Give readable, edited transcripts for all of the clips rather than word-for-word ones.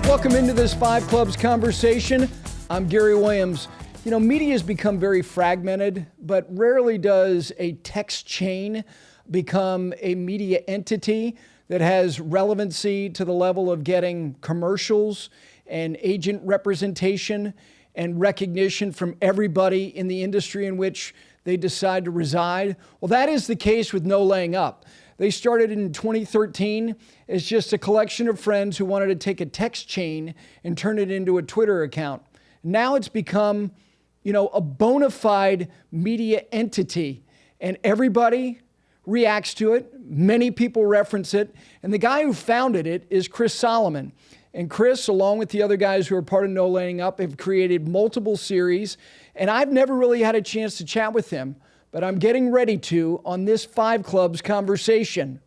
Welcome into this Five Clubs conversation. I'm Gary Williams. You know, media has become very fragmented, but rarely does a text chain become a media entity that has relevancy to the level of getting commercials and agent representation and recognition from everybody in the industry in which they decide to reside. Well, that is the case with No Laying Up. They started in 2013 as just a collection of friends who wanted to take a text chain and turn it into a Twitter account. Now it's become, a bona fide media entity, and everybody reacts to it. Many people reference it, and the guy who founded it is Chris Solomon. And Chris, along with the other guys who are part of No Laying Up, have created multiple series, and I've never really had a chance to chat with him, but I'm getting ready to on this Five Clubs conversation.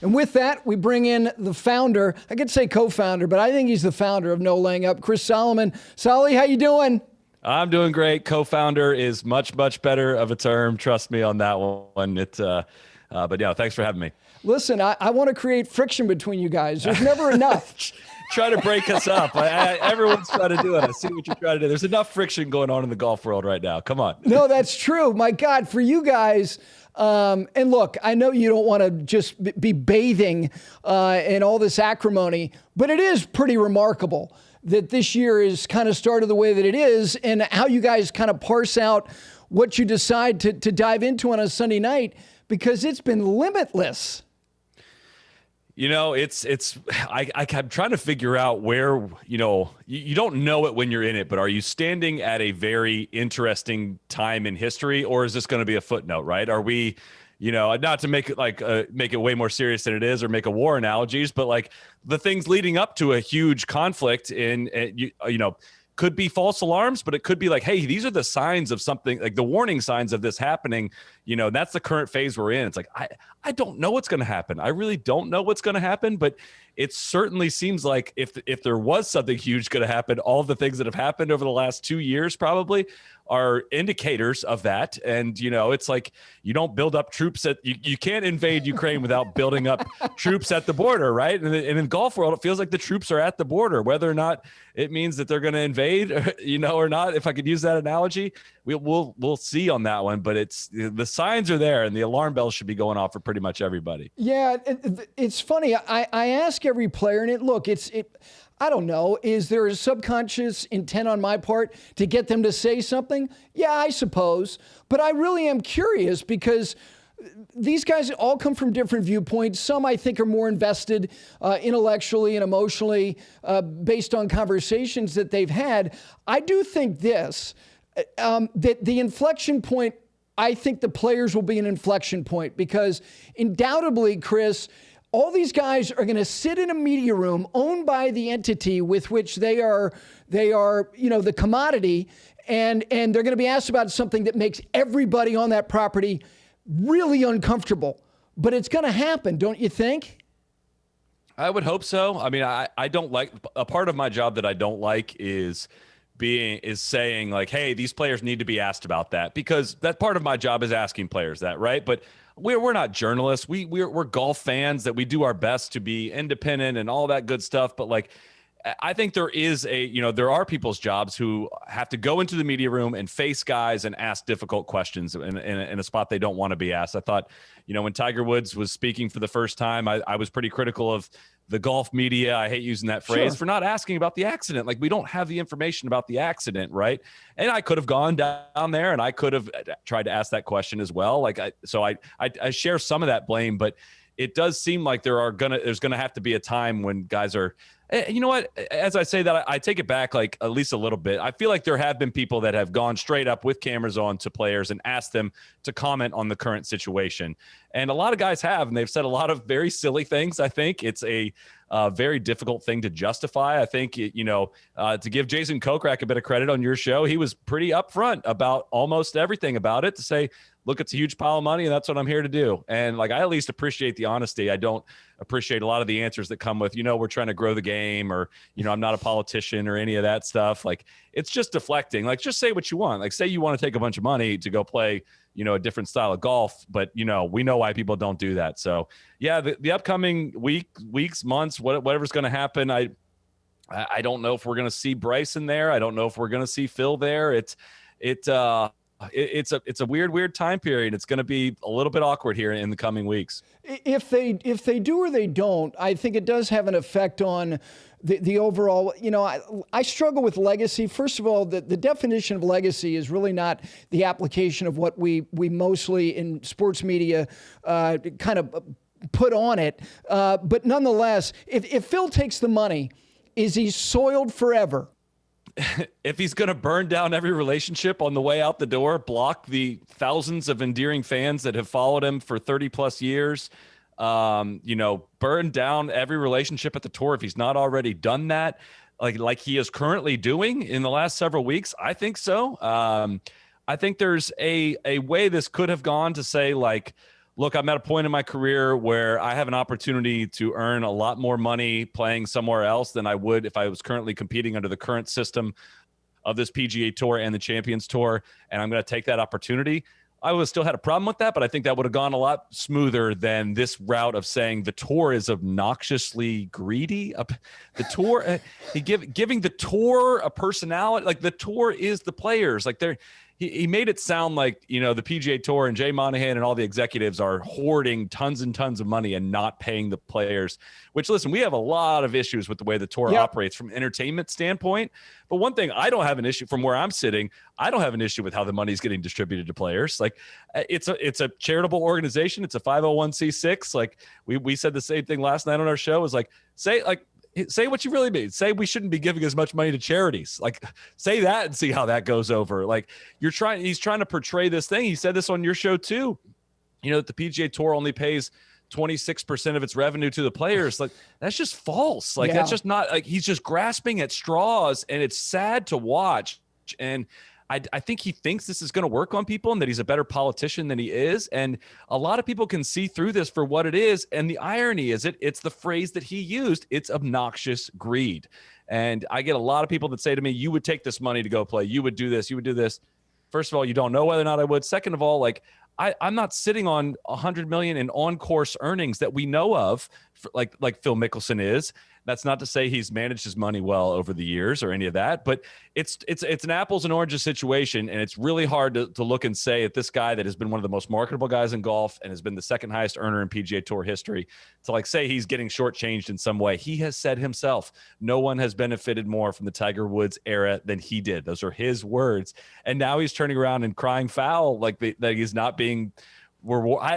And with that, we bring in the founder. I could say co-founder, but I think he's the founder of No Laying Up, Chris Solomon. Solly, how you doing? I'm doing great. Co-founder is much, much better of a term. Trust me on that one. But yeah, thanks for having me. Listen, I want to create friction between you guys. There's never enough. Try to break us up. Everyone's trying to do it. I see what you're trying to do. There's enough friction going on in the golf world right now. Come on. No, that's true. My God, for you guys. And look, I know you don't want to just be bathing in all this acrimony, but it is pretty remarkable that this year is kind of started the way that it is, and how you guys kind of parse out what you decide to dive into on a Sunday night, because it's been limitless. I'm trying to figure out where, you don't know it when you're in it, but are you standing at a very interesting time in history, or is this going to be a footnote, right? Are we, not to make it make it way more serious than it is, or make a war analogies, but like the things leading up to a huge conflict could be false alarms, but it could be like, hey, these are the signs of something, like the warning signs of this happening. That's the current phase we're in. It's like, I don't know what's going to happen. I really don't know what's going to happen, but it certainly seems like if there was something huge going to happen, all of the things that have happened over the last 2 years probably are indicators of that. And, it's like, you don't build up troops you can't invade Ukraine without building up troops at the border, right? And in golf world, it feels like the troops are at the border, whether or not it means that they're going to invade, or not. If I could use that analogy, we'll see on that one, but the signs are there, and the alarm bells should be going off for pretty much everybody. Yeah. It's funny. I ask every player, and I don't know, is there a subconscious intent on my part to get them to say something? Yeah, I suppose. But I really am curious, because these guys all come from different viewpoints. Some, I think, are more invested intellectually and emotionally based on conversations that they've had. I do think that the inflection point, I think the players will be an inflection point, because undoubtedly, Chris, all these guys are going to sit in a media room owned by the entity with which they are, the commodity, and they're going to be asked about something that makes everybody on that property really uncomfortable. But it's going to happen, don't you think? I would hope so. I mean, I don't like, a part of my job that I don't like is saying like, hey, these players need to be asked about that, because that part of my job is asking players that, right? But we're not journalists. We're golf fans that we do our best to be independent and all that good stuff. But like, I think there is there are people's jobs who have to go into the media room and face guys and ask difficult questions in a spot they don't want to be asked. I thought, when Tiger Woods was speaking for the first time, I was pretty critical of the golf media. I hate using that phrase, for not asking about the accident. Like, we don't have the information about the accident, right? And I could have gone down there and I could have tried to ask that question as well. Like, I share some of that blame, but it does seem like there's gonna have to be a time when guys are, you know what? As I say that, I take it back like at least a little bit. I feel like there have been people that have gone straight up with cameras on to players and asked them to comment on the current situation. And a lot of guys have, and they've said a lot of very silly things. I think it's a very difficult thing to justify. I think, to give Jason Kokrak a bit of credit on your show, he was pretty upfront about almost everything about it, to say, look, it's a huge pile of money and that's what I'm here to do. And like, I at least appreciate the honesty. I don't appreciate a lot of the answers that come with, we're trying to grow the game, or, I'm not a politician or any of that stuff. Like, it's just deflecting. Like, just say what you want. Like, say you want to take a bunch of money to go play, a different style of golf, but we know why people don't do that. So yeah, the upcoming weeks, months, whatever's going to happen, I don't know if we're going to see Bryson there. I don't know if we're going to see Phil there. It's a weird time period. It's going to be a little bit awkward here in the coming weeks. If they do or they don't, I think it does have an effect on the overall. I struggle with legacy. First of all, the definition of legacy is really not the application of what we mostly in sports media kind of put on it. But nonetheless, if Phil takes the money, is he soiled forever? If he's going to burn down every relationship on the way out the door, block the thousands of endearing fans that have followed him for 30 plus years, burn down every relationship at the tour, if he's not already done that, like he is currently doing in the last several weeks, I think so. I think there's a way this could have gone to say, like, look, I'm at a point in my career where I have an opportunity to earn a lot more money playing somewhere else than I would if I was currently competing under the current system of this PGA Tour and the Champions Tour, and I'm going to take that opportunity. I would have still had a problem with that, but I think that would have gone a lot smoother than this route of saying the tour is obnoxiously greedy. The tour, giving the tour a personality, like the tour is the players. Like he made it sound like, the PGA Tour and Jay Monahan and all the executives are hoarding tons and tons of money and not paying the players, which, listen, we have a lot of issues with the way the tour operates from an entertainment standpoint. But one thing I don't have an issue from where I'm sitting, I don't have an issue with how the money is getting distributed to players. Like, it's a charitable organization. It's a 501c6. Like we said the same thing last night on our show, is like, say what you really mean. Say we shouldn't be giving as much money to charities. Like, say that and see how that goes over. Like, he's trying to portray this thing. He said this on your show too, that the PGA Tour only pays 26% of its revenue to the players. Like, that's just false. Like, that's just not, like, he's just grasping at straws, and it's sad to watch. And I think he thinks this is going to work on people and that he's a better politician than he is. And a lot of people can see through this for what it is. And the irony is it's the phrase that he used. It's obnoxious greed. And I get a lot of people that say to me, you would take this money to go play. You would do this. You would do this. First of all, you don't know whether or not I would. Second of all, like, I'm not sitting on $100 million in on-course earnings that we know of, like Phil Mickelson is. That's not to say he's managed his money well over the years or any of that, but it's an apples and oranges situation, and it's really hard to look and say at this guy that has been one of the most marketable guys in golf and has been the second highest earner in PGA Tour history, to like say he's getting shortchanged in some way. He has said himself, no one has benefited more from the Tiger Woods era than he did. Those are his words, and now he's turning around and crying foul, like that he's not being.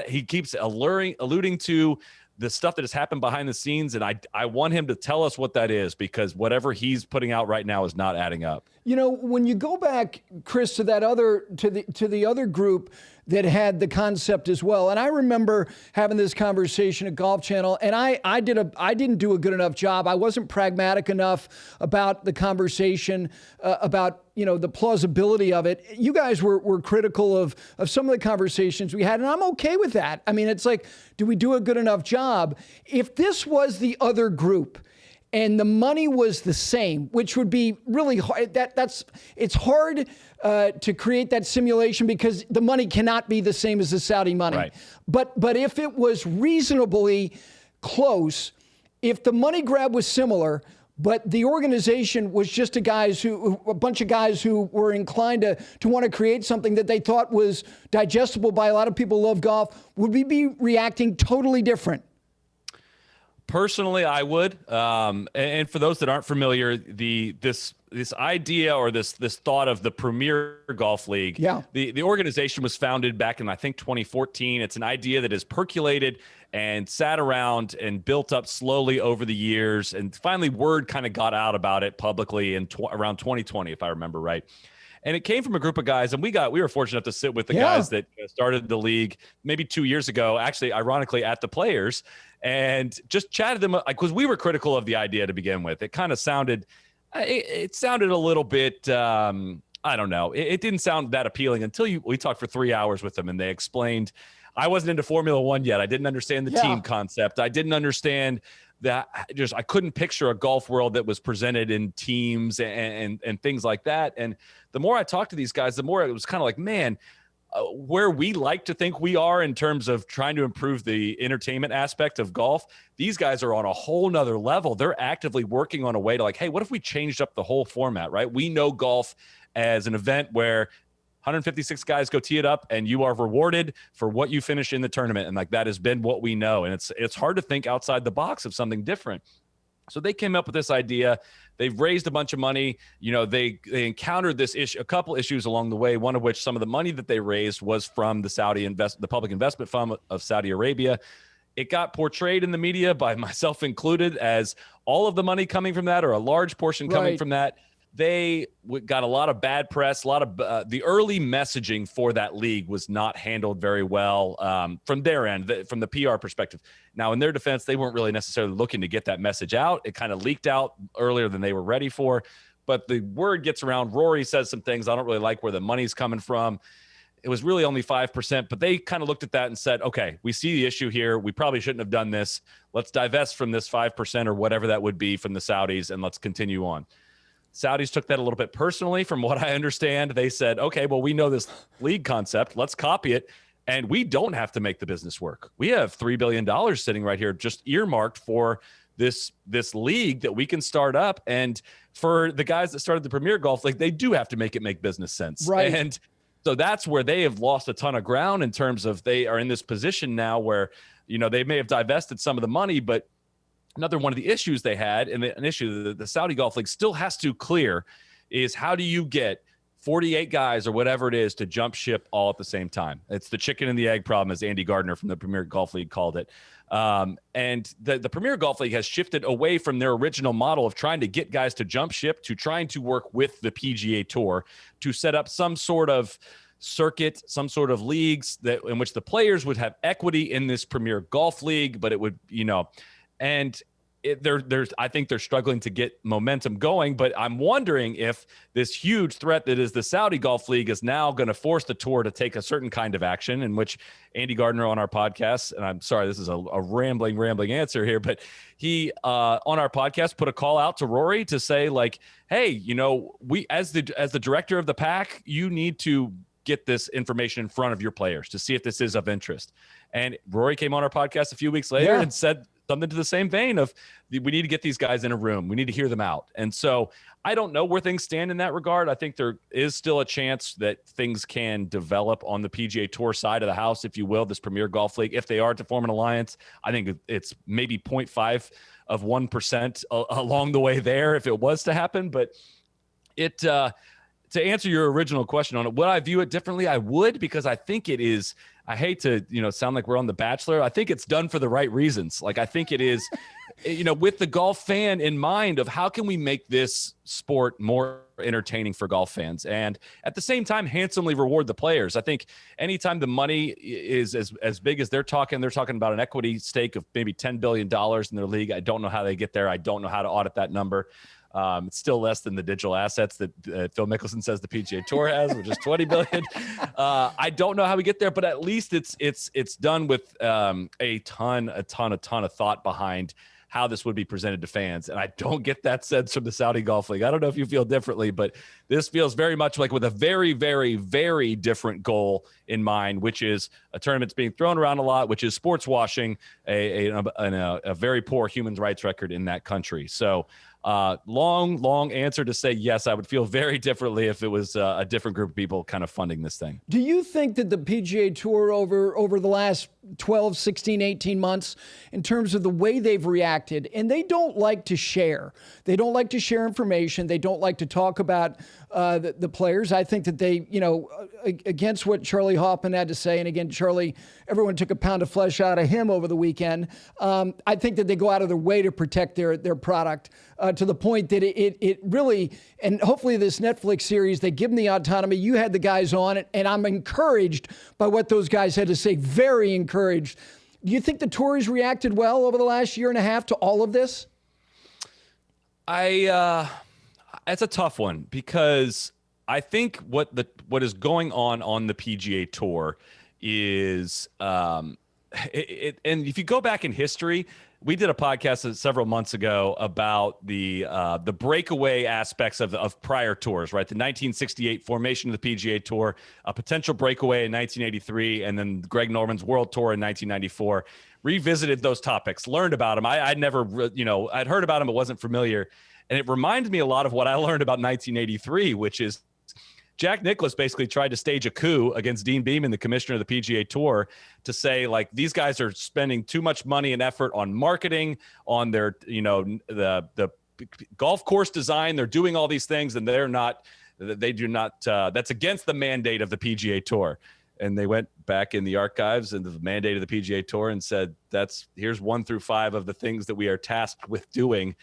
He keeps alluding to the stuff that has happened behind the scenes. And I want him to tell us what that is, because whatever he's putting out right now is not adding up. When you go back, Chris, to that to the other group that had the concept as well. And I remember having this conversation at Golf Channel, and I didn't do a good enough job. I wasn't pragmatic enough about the conversation, about the plausibility of it. You guys were critical of some of the conversations we had, and I'm okay with that. I mean, it's like, do we do a good enough job? If this was the other group and the money was the same, which would be really hard, it's hard to create that simulation because the money cannot be the same as the Saudi money. Right. But if it was reasonably close, if the money grab was similar, but the organization was just a bunch of guys who were inclined to want to create something that they thought was digestible by a lot of people who love golf, would we be reacting totally different? Personally, I would. And for those that aren't familiar, this idea or this thought of the Premier Golf League, the organization was founded back in, I think, 2014. It's an idea that has percolated and sat around and built up slowly over the years. And finally, word kind of got out about it publicly in around 2020, if I remember right. And it came from a group of guys, and we were fortunate enough to sit with the guys that started the league maybe 2 years ago, actually, ironically, at the Players, and just chatted them, because we were critical of the idea to begin with. It kind of sounded, it sounded a little bit, I don't know. It didn't sound that appealing until we talked for 3 hours with them, and they explained. I wasn't into Formula One yet. I didn't understand the team concept. I didn't understand that. I couldn't picture a golf world that was presented in teams and things like that. And the more I talked to these guys, the more it was kind of like, man, where we like to think we are in terms of trying to improve the entertainment aspect of golf, these guys are on a whole nother level. They're actively working on a way to like, hey, what if we changed up the whole format, right? We know golf as an event where 156 guys go tee it up and you are rewarded for what you finish in the tournament. And like, that has been what we know. And it's hard to think outside the box of something different. So they came up with this idea. They've raised a bunch of money. You know, they encountered this issue, a couple issues along the way, one of which some of the money that they raised was from the Public Investment Fund of Saudi Arabia. It got portrayed in the media, by myself included, as all of the money coming from that, or a large portion coming from that. They got a lot of bad press. A lot of the early messaging for that league was not handled very well from their end, from the PR perspective. Now, in their defense, they weren't really necessarily looking to get that message out. It kind of leaked out earlier than they were ready for. But the word gets around. Rory says some things. I don't really like where the money's coming from. It was really only 5%, but they kind of looked at that and said, okay, we see the issue here. We probably shouldn't have done this. Let's divest from this 5% or whatever that would be from the Saudis, and let's continue on. Saudis took that a little bit personally, from what I understand. They said, okay, well, we know this league concept. Let's copy it. And we don't have to make the business work. We have $3 billion sitting right here, just earmarked for this league that we can start up. And for the guys that started the Premier Golf League, they do have to make business sense. Right. And so that's where they have lost a ton of ground, in terms of they are in this position now where, you know, they may have divested some of the money, but another one of the issues they had, and an issue that the Saudi Golf League still has to clear, is how do you get 48 guys or whatever it is to jump ship all at the same time? It's the chicken and the egg problem, as Andy Gardner from the Premier Golf League called it. And the Premier Golf League has shifted away from their original model of trying to get guys to jump ship to trying to work with the PGA Tour to set up some sort of circuit, some sort of leagues in which the players would have equity in this Premier Golf League, but it would, you know, and I think they're struggling to get momentum going. But I'm wondering if this huge threat that is the Saudi Golf League is now going to force the tour to take a certain kind of action, in which Andy Gardner on our podcast, and I'm sorry, this is a rambling answer here, but he on our podcast put a call out to Rory to say, like, hey, you know, we as the director of the pack, you need to get this information in front of your players to see if this is of interest. And Rory came on our podcast a few weeks later and said something to the same vein of, we need to get these guys in a room. We need to hear them out. And so I don't know where things stand in that regard. I think there is still a chance that things can develop on the PGA Tour side of the house, if you will, this Premier Golf League. If they are to form an alliance, I think it's maybe 0.5 of 1% along the way there if it was to happen. But to answer your original question on it, would I view it differently? I would, because I think it is, I hate to, sound like we're on The Bachelor. I think it's done for the right reasons. Like, I think it is, with the golf fan in mind, of how can we make this sport more entertaining for golf fans, and at the same time handsomely reward the players. I think anytime the money is as big as they're talking about an equity stake of maybe $10 billion in their league. I don't know how they get there. I don't know how to audit that number. It's still less than the digital assets that Phil Mickelson says the PGA Tour has, which is 20 billion. I don't know how we get there, but at least it's done with a ton of thought behind how this would be presented to fans. And I don't get that sense from the Saudi Golf League. I don't know if you feel differently, but this feels very much like with a very, very, very different goal in mind, which is a tournament that's being thrown around a lot, which is sports washing, a very poor human rights record in that country. So long answer to say, yes, I would feel very differently if it was a different group of people kind of funding this thing. Do you think that the PGA Tour over the last 12, 16, 18 months in terms of the way they've reacted. And they don't like to share. They don't like to share information. They don't like to talk about the players. I think that they, against what Charlie Hoffman had to say, and again, Charlie, everyone took a pound of flesh out of him over the weekend. I think that they go out of their way to protect their product to the point that it really, and hopefully this Netflix series, they give them the autonomy. You had the guys on it, and I'm encouraged by what those guys had to say, very encouraged. Do you think the tour has reacted well over the last year and a half to all of this? It's a tough one because I think what is going on the PGA Tour is, and if you go back in history, we did a podcast several months ago about the breakaway aspects of prior tours, right? The 1968 formation of the PGA Tour, a potential breakaway in 1983, and then Greg Norman's World Tour in 1994. Revisited those topics, learned about them. I'd never, I'd heard about them, but wasn't familiar. And it reminded me a lot of what I learned about 1983, which is Jack Nicklaus basically tried to stage a coup against Dean Beeman, the commissioner of the PGA Tour, to say, like, these guys are spending too much money and effort on marketing, on their, the golf course design. They're doing all these things, and they do not, that's against the mandate of the PGA Tour. And they went back in the archives and the mandate of the PGA Tour and said, here's 1 through 5 of the things that we are tasked with doing.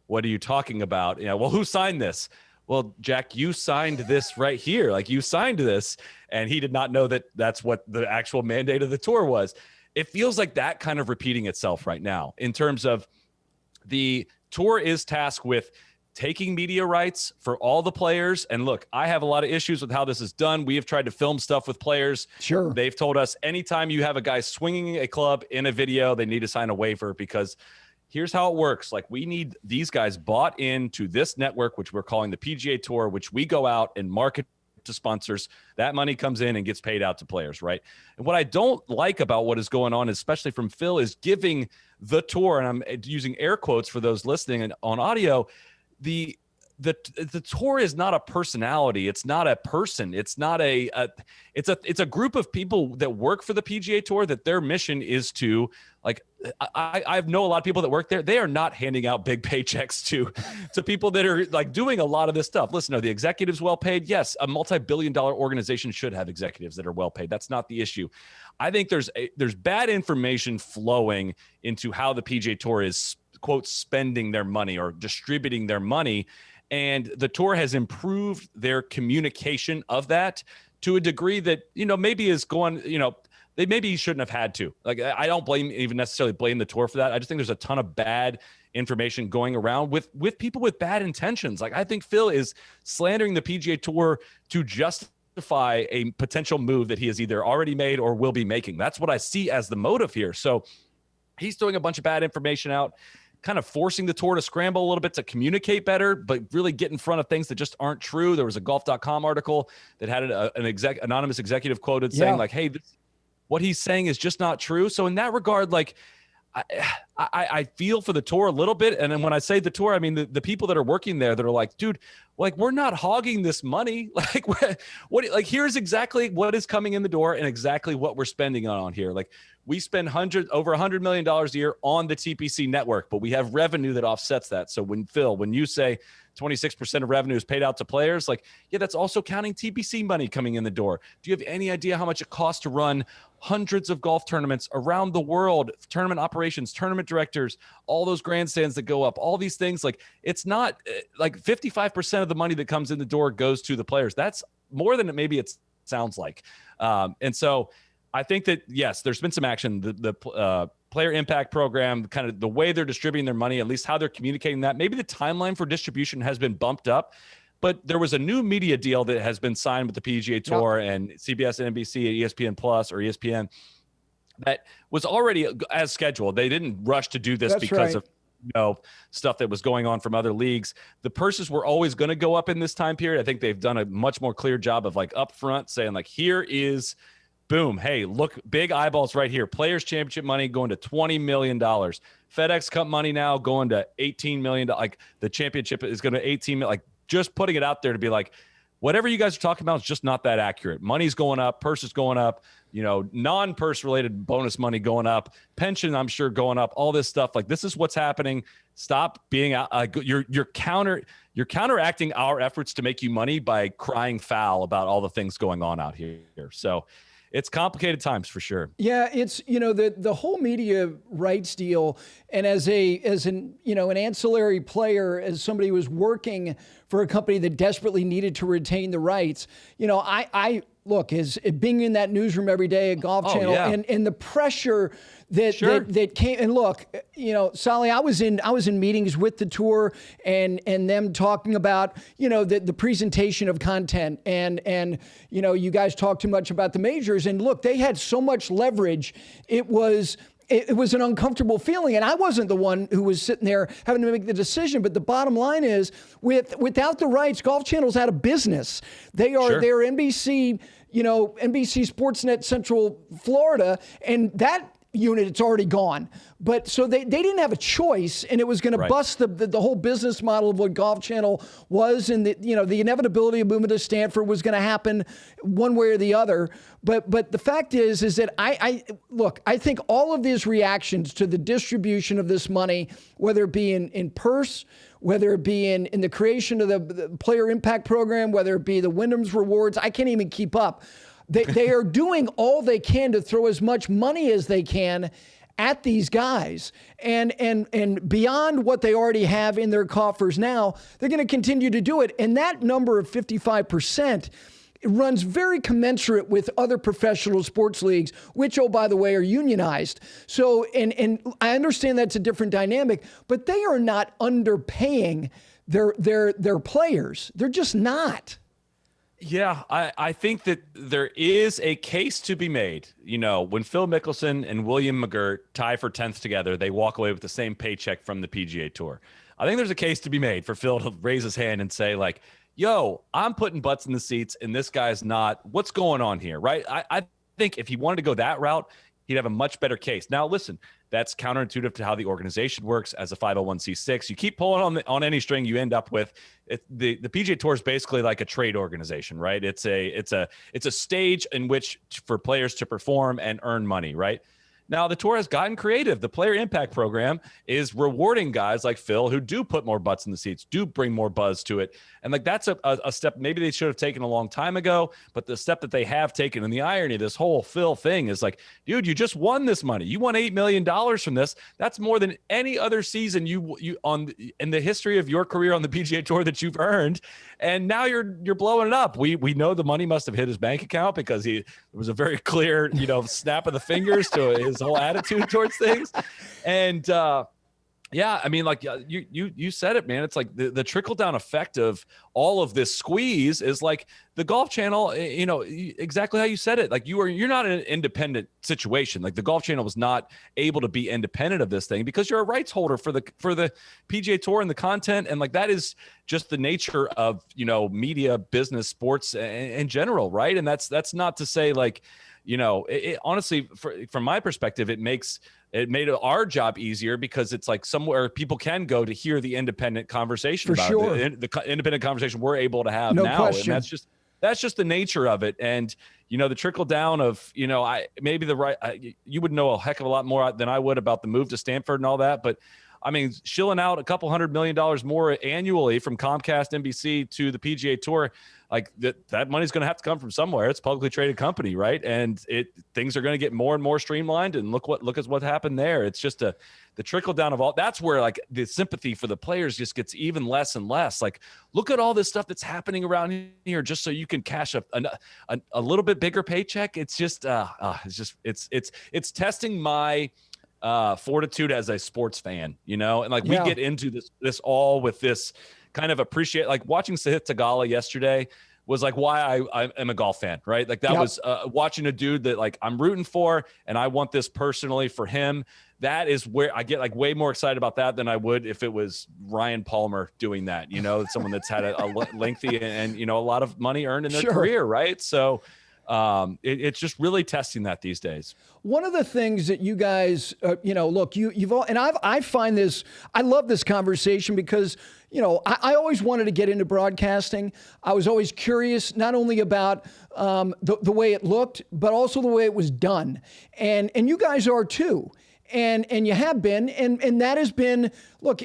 What are you talking about? Well, who signed this? Well, Jack, you signed this right here. Like, you signed this, and he did not know that that's what the actual mandate of the tour was. It feels like that kind of repeating itself right now in terms of the tour is tasked with taking media rights for all the players. And look, I have a lot of issues with how this is done. We have tried to film stuff with players. Sure. They've told us anytime you have a guy swinging a club in a video, they need to sign a waiver because here's how it works. Like, we need these guys bought into this network, which we're calling the PGA Tour, which we go out and market to sponsors. That money comes in and gets paid out to players, right? And what I don't like about what is going on, especially from Phil, is giving the tour, and I'm using air quotes for those listening on audio, the tour is not a personality. It's not a person. It's not it's a group of people that work for the PGA Tour that their mission is to, like, I know a lot of people that work there. They are not handing out big paychecks to people that are, like, doing a lot of this stuff. Listen, are the executives well paid? Yes. A multi-billion-dollar organization should have executives that are well paid. That's not the issue. I think there's bad information flowing into how the PGA Tour is, quote, spending their money or distributing their money. And the tour has improved their communication of that to a degree that, maybe is going, they maybe shouldn't have had to. Like, I don't even necessarily blame the tour for that. I just think there's a ton of bad information going around with people with bad intentions. Like, I think Phil is slandering the PGA Tour to justify a potential move that he has either already made or will be making. That's what I see as the motive here. So he's throwing a bunch of bad information out, kind of forcing the tour to scramble a little bit to communicate better, but really get in front of things that just aren't true. There was a golf.com article that had an anonymous executive quoted saying, like, hey, what he's saying is just not true. So in that regard, like, I feel for the tour a little bit. And then when I say the tour, I mean the people that are working there that are like, dude, like, we're not hogging this money. Like, like, here's exactly what is coming in the door and exactly what we're spending on here. Like, we spend over $100 million a year on the TPC network, but we have revenue that offsets that. So when you say 26% of revenue is paid out to players, like, yeah, that's also counting TPC money coming in the door. Do you have any idea how much it costs to run hundreds of golf tournaments around the world, tournament operations, tournament directors, all those grandstands that go up, all these things? Like, it's not like 55% of the money that comes in the door goes to the players. That's more than maybe it sounds like. And so I think that, yes, there's been some action. The player impact program, kind of the way they're distributing their money, at least how they're communicating that. Maybe the timeline for distribution has been bumped up, but there was a new media deal that has been signed with the PGA Tour and CBS and NBC, ESPN Plus or ESPN that was already as scheduled. They didn't rush to do this because of stuff that was going on from other leagues. The purses were always going to go up in this time period. I think they've done a much more clear job of, like, upfront saying, like, here is, boom, hey, look, big eyeballs right here. Players Championship money going to $20 million. FedEx Cup money now going to $18 million. Like, the championship is going to $18 million. Like, just putting it out there to be like, whatever you guys are talking about is just not that accurate. Money's going up, purse is going up, non-purse related bonus money going up, pension, I'm sure, going up, all this stuff. Like, this is what's happening. Stop being you're counteracting our efforts to make you money by crying foul about all the things going on out here. So it's complicated times for sure. Yeah, it's, the whole media rights deal, and as an ancillary player, as somebody who was working for a company that desperately needed to retain the rights, I look, as being in that newsroom every day at Golf Channel, yeah. and the pressure that came, and look, Sally, I was in meetings with the tour and them talking about, the presentation of content, and you guys talk too much about the majors, and look, they had so much leverage. It was an uncomfortable feeling, and I wasn't the one who was sitting there having to make the decision. But the bottom line is, without the rights, Golf Channel's out of business. They're NBC, NBC Sportsnet Central Florida, and that unit, it's already gone. But so they didn't have a choice, and it was going to bust the whole business model of what Golf Channel was, and the inevitability of movement to Stanford was going to happen one way or the other. But the fact is that I think all of these reactions to the distribution of this money, whether it be in purse, whether it be in the creation of the player impact program, whether it be the Wyndham's rewards, I can't even keep up. They are doing all they can to throw as much money as they can at these guys. And beyond what they already have in their coffers now, they're going to continue to do it. And that number of 55% runs very commensurate with other professional sports leagues, which, oh, by the way, are unionized. So, and I understand that's a different dynamic, but they are not underpaying their players. They're just not. Yeah, I think that there is a case to be made. When Phil Mickelson and William McGirt tie for 10th together, they walk away with the same paycheck from the PGA Tour. I think there's a case to be made for Phil to raise his hand and say, like, yo, I'm putting butts in the seats and this guy's not. What's going on here, right? I think if he wanted to go that route, he'd have a much better case. Now, listen, that's counterintuitive to how the organization works as a 501c6. You keep pulling on any string, you end up with it. The PGA Tour is basically like a trade organization, right? It's a stage in which for players to perform and earn money, right? Now, the tour has gotten creative. The player impact program is rewarding guys like Phil who do put more butts in the seats, do bring more buzz to it. And like, that's a step maybe they should have taken a long time ago, but the step that they have taken, and the irony of this whole Phil thing is like, dude, you just won this money. You won $8 million from this. That's more than any other season in the history of your career on the PGA Tour that you've earned. And now you're blowing it up. We know the money must have hit his bank account because it was a very clear, snap of the fingers to his whole attitude towards things. And yeah, I mean, like you said it, man. It's like the trickle down effect of all of this squeeze is like the Golf Channel, exactly how you said it. Like you're not in an independent situation. Like the Golf Channel was not able to be independent of this thing because you're a rights holder for the PGA Tour and the content. And like, that is just the nature of, media, business, sports in general. Right. And that's not to say like, it honestly, from my perspective, it made our job easier because it's like somewhere people can go to hear the independent conversation about it. The independent conversation we're able to have now. Question. And that's just the nature of it. And, the trickle down of, you would know a heck of a lot more than I would about the move to Stanford and all that. But I mean, shilling out a couple $100 million more annually from Comcast, NBC to the PGA Tour, like that money's going to have to come from somewhere. It's a publicly traded company, right? And things are going to get more and more streamlined. And look at what happened there. It's just the trickle down of all. That's where like the sympathy for the players just gets even less and less. Like, look at all this stuff that's happening around here just so you can cash a little bit bigger paycheck. It's just it's testing my fortitude as a sports fan, and like we get into this all with this kind of appreciate, like watching Sahith Theegala yesterday was like why I am a golf fan, right? Like that was watching a dude that like I'm rooting for and I want this personally for him. That is where I get like way more excited about that than I would if it was Ryan Palmer doing that, someone that's had a lengthy and, a lot of money earned in their career. Right. So, It's just really testing that these days. One of the things that you guys, look, you've all, and I find this, I love this conversation because, I always wanted to get into broadcasting. I was always curious, not only about the way it looked, but also the way it was done. And you guys are too. And you have been, and that has been, look,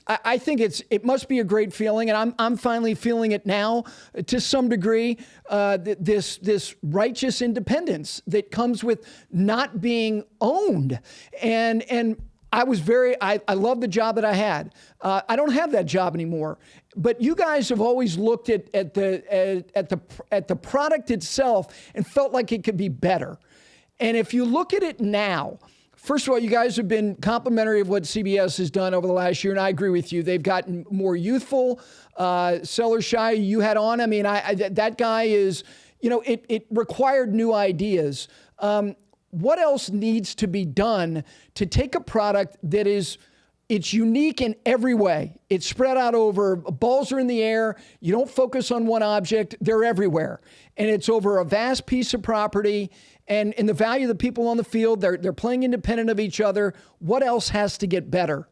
I think it must be a great feeling, and I'm finally feeling it now to some degree, this righteous independence that comes with not being owned. And I love the job that I had. I don't have that job anymore, but you guys have always looked at the product itself and felt like it could be better. And if you look at it now, first of all, you guys have been complimentary of what CBS has done over the last year, and I agree with you. They've gotten more youthful. Shy, you had on. I mean, that guy is, it required new ideas. What else needs to be done to take a product that it's unique in every way? It's spread out over, balls are in the air. You don't focus on one object. They're everywhere. And it's over a vast piece of property. And the value of the people on the field, they're playing independent of each other. What else has to get better?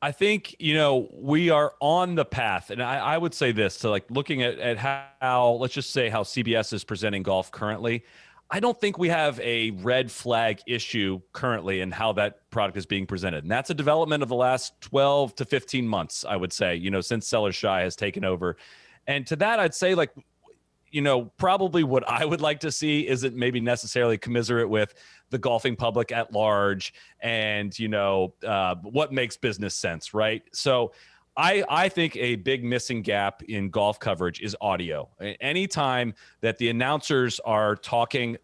I think, we are on the path. And I would say this, so like looking at how, let's just say how CBS is presenting golf currently, I don't think we have a red flag issue currently in how that product is being presented. And that's a development of the last 12 to 15 months, I would say, since Shy has taken over. And to that, I'd say probably what I would like to see isn't maybe necessarily commiserate with the golfing public at large and, what makes business sense, right? So I think a big missing gap in golf coverage is audio. Anytime that the announcers are talking,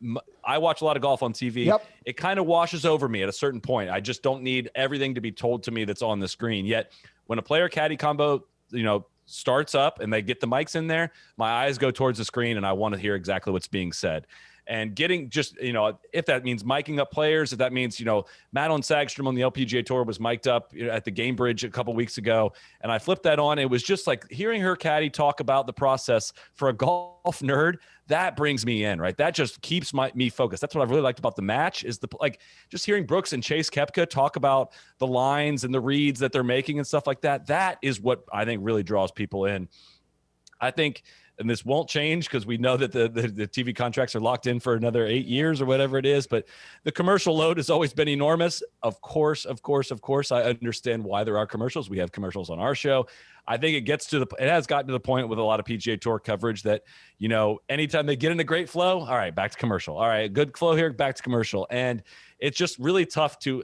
I watch a lot of golf on TV. Yep. It kind of washes over me at a certain point. I just don't need everything to be told to me that's on the screen. Yet when a player caddy combo, starts up and they get the mics in there, my eyes go towards the screen and I want to hear exactly what's being said. And getting just, if that means miking up players, if that means, Madeline Sagstrom on the LPGA Tour was mic'd up at the Game Bridge a couple weeks ago. And I flipped that on. It was just like hearing her caddy talk about the process for a golf nerd. That brings me in, right? That just keeps me focused. That's what I really liked about the match is just hearing Brooks and Chase Koepka talk about the lines and the reads that they're making and stuff like that. That is what I think really draws people in. I think, and this won't change because we know that the TV contracts are locked in for another 8 years or whatever it is, but the commercial load has always been enormous. Of course, I understand why there are commercials. We have commercials on our show. I think it has gotten to the point with a lot of PGA Tour coverage that, anytime they get in a great flow, all right, back to commercial. All right, good flow here, back to commercial. And it's just really tough to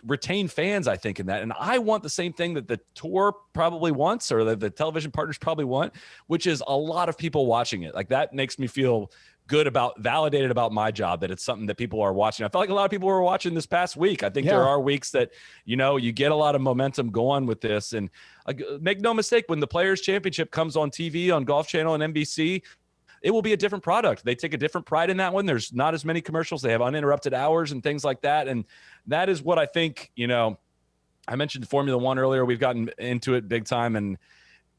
retain fans, I think, in that. And I want the same thing that the tour probably wants, or the television partners probably want, which is a lot of people watching it. Like that makes me feel validated about my job, that it's something that people are watching. I felt like a lot of people were watching this past week. I think there are weeks that, you get a lot of momentum going with this. And make no mistake, when the Players Championship comes on TV, on Golf Channel and NBC, it will be a different product. They take a different pride in that one. There's not as many commercials. They have uninterrupted hours and things like that. And that is what I think, I mentioned Formula One earlier. We've gotten into it big time. And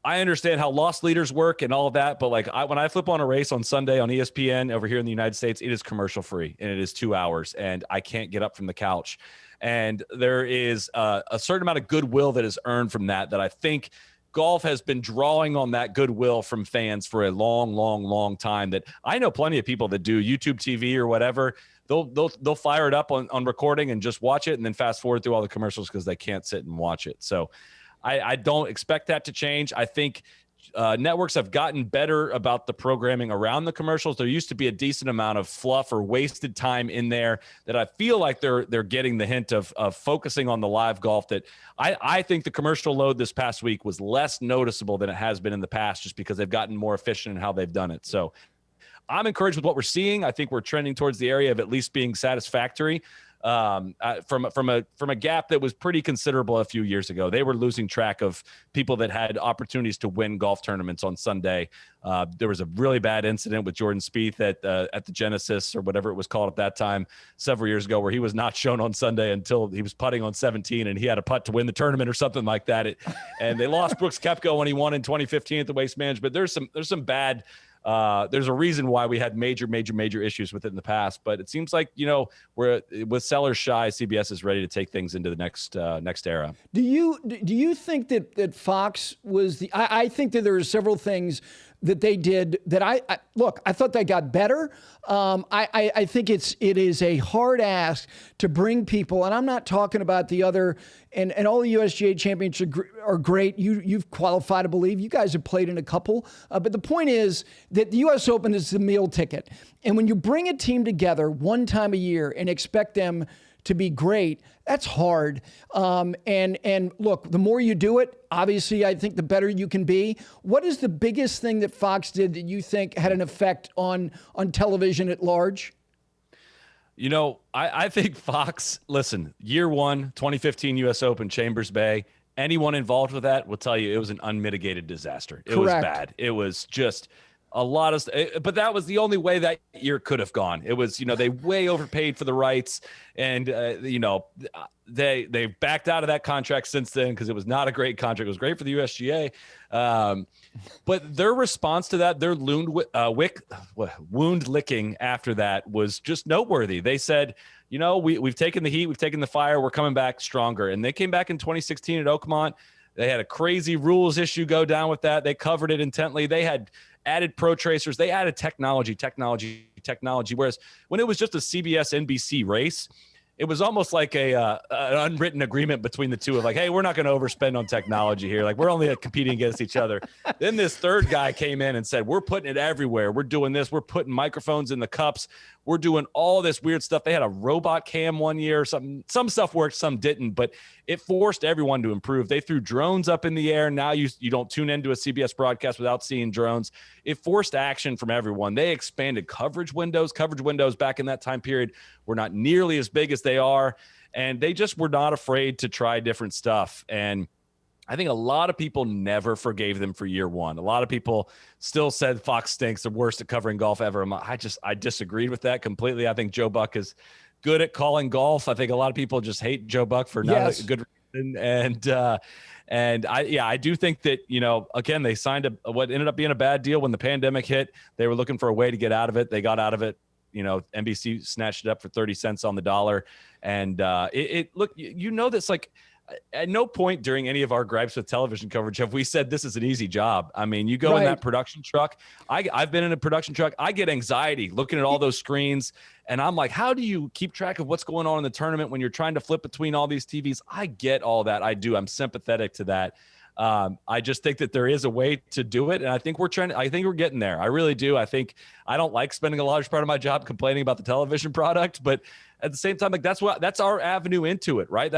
I understand how loss leaders work and all of that. But when I flip on a race on Sunday on ESPN over here in the United States, it is commercial free and it is 2 hours and I can't get up from the couch. And there is a certain amount of goodwill that is earned from that I think golf has been drawing on that goodwill from fans for a long, long, long time. That I know plenty of people that do YouTube TV or whatever. They'll fire it up on recording and just watch it and then fast forward through all the commercials because they can't sit and watch it. So I don't expect that to change. I think networks have gotten better about the programming around the commercials. There used to be a decent amount of fluff or wasted time in there that I feel like they're getting the hint of focusing on the live golf. That I think the commercial load this past week was less noticeable than it has been in the past, just because they've gotten more efficient in how they've done it. So I'm encouraged with what we're seeing. I think we're trending towards the area of at least being satisfactory. From a gap that was pretty considerable a few years ago. They were losing track of people that had opportunities to win golf tournaments on Sunday. There was a really bad incident with Jordan Spieth at the Genesis or whatever it was called at that time several years ago, where he was not shown on Sunday until he was putting on 17 and he had a putt to win the tournament or something like that. And they lost Brooks Koepka when he won in 2015 at the Waste Management. There's some bad There's a reason why we had major issues with it in the past, but it seems like, we're with sellers shy, CBS is ready to take things into the next era. Do you think that Fox was I think that there are several things that they did that I thought they got better. I think it is a hard ask to bring people, and I'm not talking about the other, and all the USGA championships are great. You've qualified, I believe. You guys have played in a couple. But the point is that the US Open is the meal ticket. And when you bring a team together one time a year and expect them to be great, that's hard. And look, the more you do it, obviously, I think the better you can be. What is the biggest thing that Fox did that you think had an effect on television at large? I think Fox, listen, year one, 2015 US Open, Chambers Bay, anyone involved with that will tell you it was an unmitigated disaster. It was bad. It was just a lot of, but that was the only way that year could have gone. It was, they way overpaid for the rights, and they backed out of that contract since then because it was not a great contract. It was great for the USGA, but their response to that, their wound licking after that was just noteworthy. They said, we've taken the heat, we've taken the fire, we're coming back stronger, and they came back in 2016 at Oakmont. They had a crazy rules issue go down with that. They covered it intently. They had added pro tracers. They added technology. Whereas when it was just a CBS NBC race, it was almost like an unwritten agreement between the two of like, hey, we're not going to overspend on technology here. Like, we're only competing against each other. Then this third guy came in and said, we're putting it everywhere. We're doing this. We're putting microphones in the cups. We're doing all this weird stuff. They had a robot cam one year or something. Some stuff worked, some didn't, but it forced everyone to improve. They threw drones up in the air. Now you don't tune into a CBS broadcast without seeing drones. It forced action from everyone. They expanded coverage windows. Coverage windows back in that time period were not nearly as big as they are, and they just were not afraid to try different stuff. And I think a lot of people never forgave them for year one. A lot of people still said Fox stinks, the worst at covering golf ever. I disagreed with that completely. I think Joe Buck is good at calling golf. I think a lot of people just hate Joe Buck for not a good reason. And I do think that, again, they signed what ended up being a bad deal when the pandemic hit. They were looking for a way to get out of it. They got out of it. NBC snatched it up for 30 cents on the dollar. And look, that's like, at no point during any of our gripes with television coverage have we said this is an easy job. I mean, you go in that production truck. I've been in a production truck. I get anxiety looking at all those screens, and I'm like, how do you keep track of what's going on in the tournament when you're trying to flip between all these TVs? I get all that. I do. I'm sympathetic to that. I just think that there is a way to do it, and I think we're getting there. I really do. I don't like spending a large part of my job complaining about the television product, but at the same time, like that's our avenue into it, right?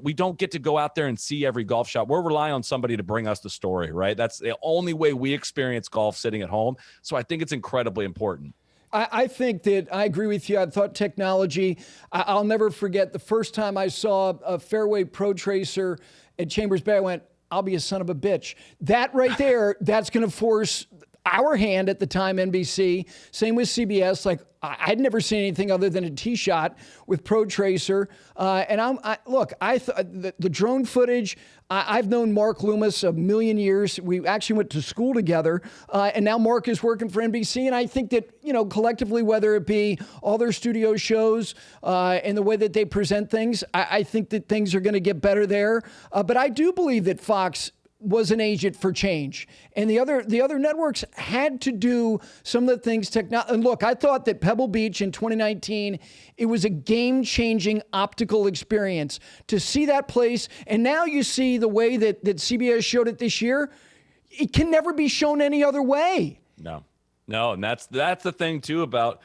We don't get to go out there and see every golf shot. We're relying on somebody to bring us the story, right? That's the only way we experience golf sitting at home. So I think it's incredibly important. I think that I agree with you. I thought technology, I'll never forget the first time I saw a fairway pro tracer at Chambers Bay. I went, I'll be a son of a bitch. That right there, that's going to force our hand at the time, NBC. Same with CBS. Like, I'd never seen anything other than a tee shot with Pro Tracer. The drone footage, I've known Mark Loomis a million years. We actually went to school together. And now Mark is working for NBC. And I think that, collectively, whether it be all their studio shows and the way that they present things, I think that things are going to get better there. But I do believe that Fox was an agent for change. And the other networks had to do some of the things and look, I thought that Pebble Beach in 2019, it was a game-changing optical experience to see that place. And now you see the way that CBS showed it this year. It can never be shown any other way. No, and that's the thing too about,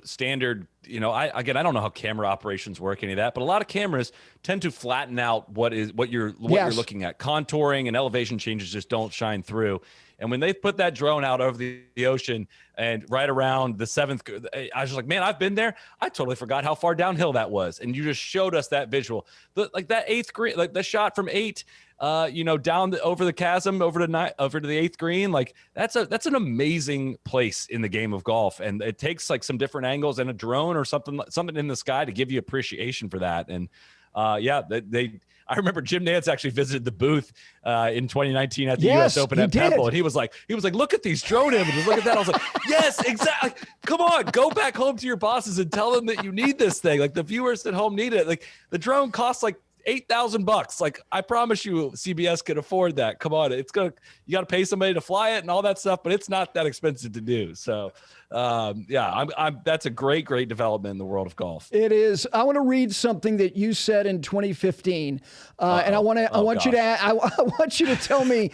standard, I don't know how camera operations work, any of that, but a lot of cameras tend to flatten out what you're looking at. Contouring and elevation changes just don't shine through. And when they put that drone out over the ocean and right around the seventh, I was just like, man, I've been there. I totally forgot how far downhill that was. And you just showed us that visual, like that eighth green, like the shot from 8, down over the chasm, over to the 8th green. Like that's an amazing place in the game of golf. And it takes like some different angles and a drone or something in the sky to give you appreciation for that. And I remember Jim Nantz actually visited the booth in 2019 at the Yes, U.S. Open he at did. Pebble, and he was like, look at these drone images, look at that. I was like, yes, exactly. Come on, go back home to your bosses and tell them that you need this thing. Like the viewers at home need it. Like the drone costs like $8,000. Like I promise you, CBS can afford that. Come on, you got to pay somebody to fly it and all that stuff, but it's not that expensive to do. So, that's a great development in the world of golf. It is. I want to read something that you said in 2015, and I want you to tell me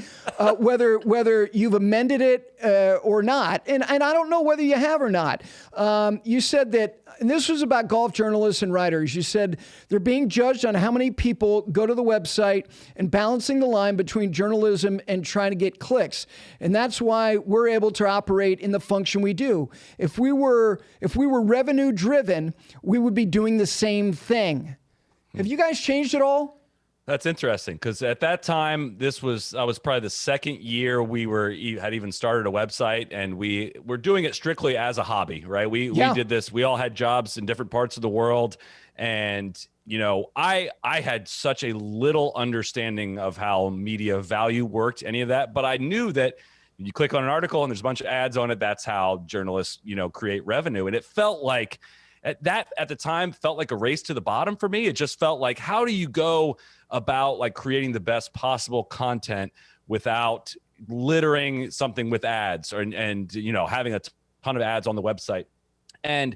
whether you've amended it or not. And I don't know whether you have or not. You said that, and this was about golf journalists and writers. You said they're being judged on how many people go to the website and balancing the line between journalism and trying to get clicks. And that's why we're able to operate in the function we do. If we were revenue driven, we would be doing the same thing. Have you guys changed at all? That's interesting because at that time, I was probably the second year we had even started a website, and we were doing it strictly as a hobby, right? We did this. We all had jobs in different parts of the world, and I had such a little understanding of how media value worked, any of that, but I knew that you click on an article and there's a bunch of ads on it. That's how journalists, create revenue, and it felt like at the time felt like a race to the bottom for me. It just felt like, how do you go about like creating the best possible content without littering something with ads and having a ton of ads on the website? And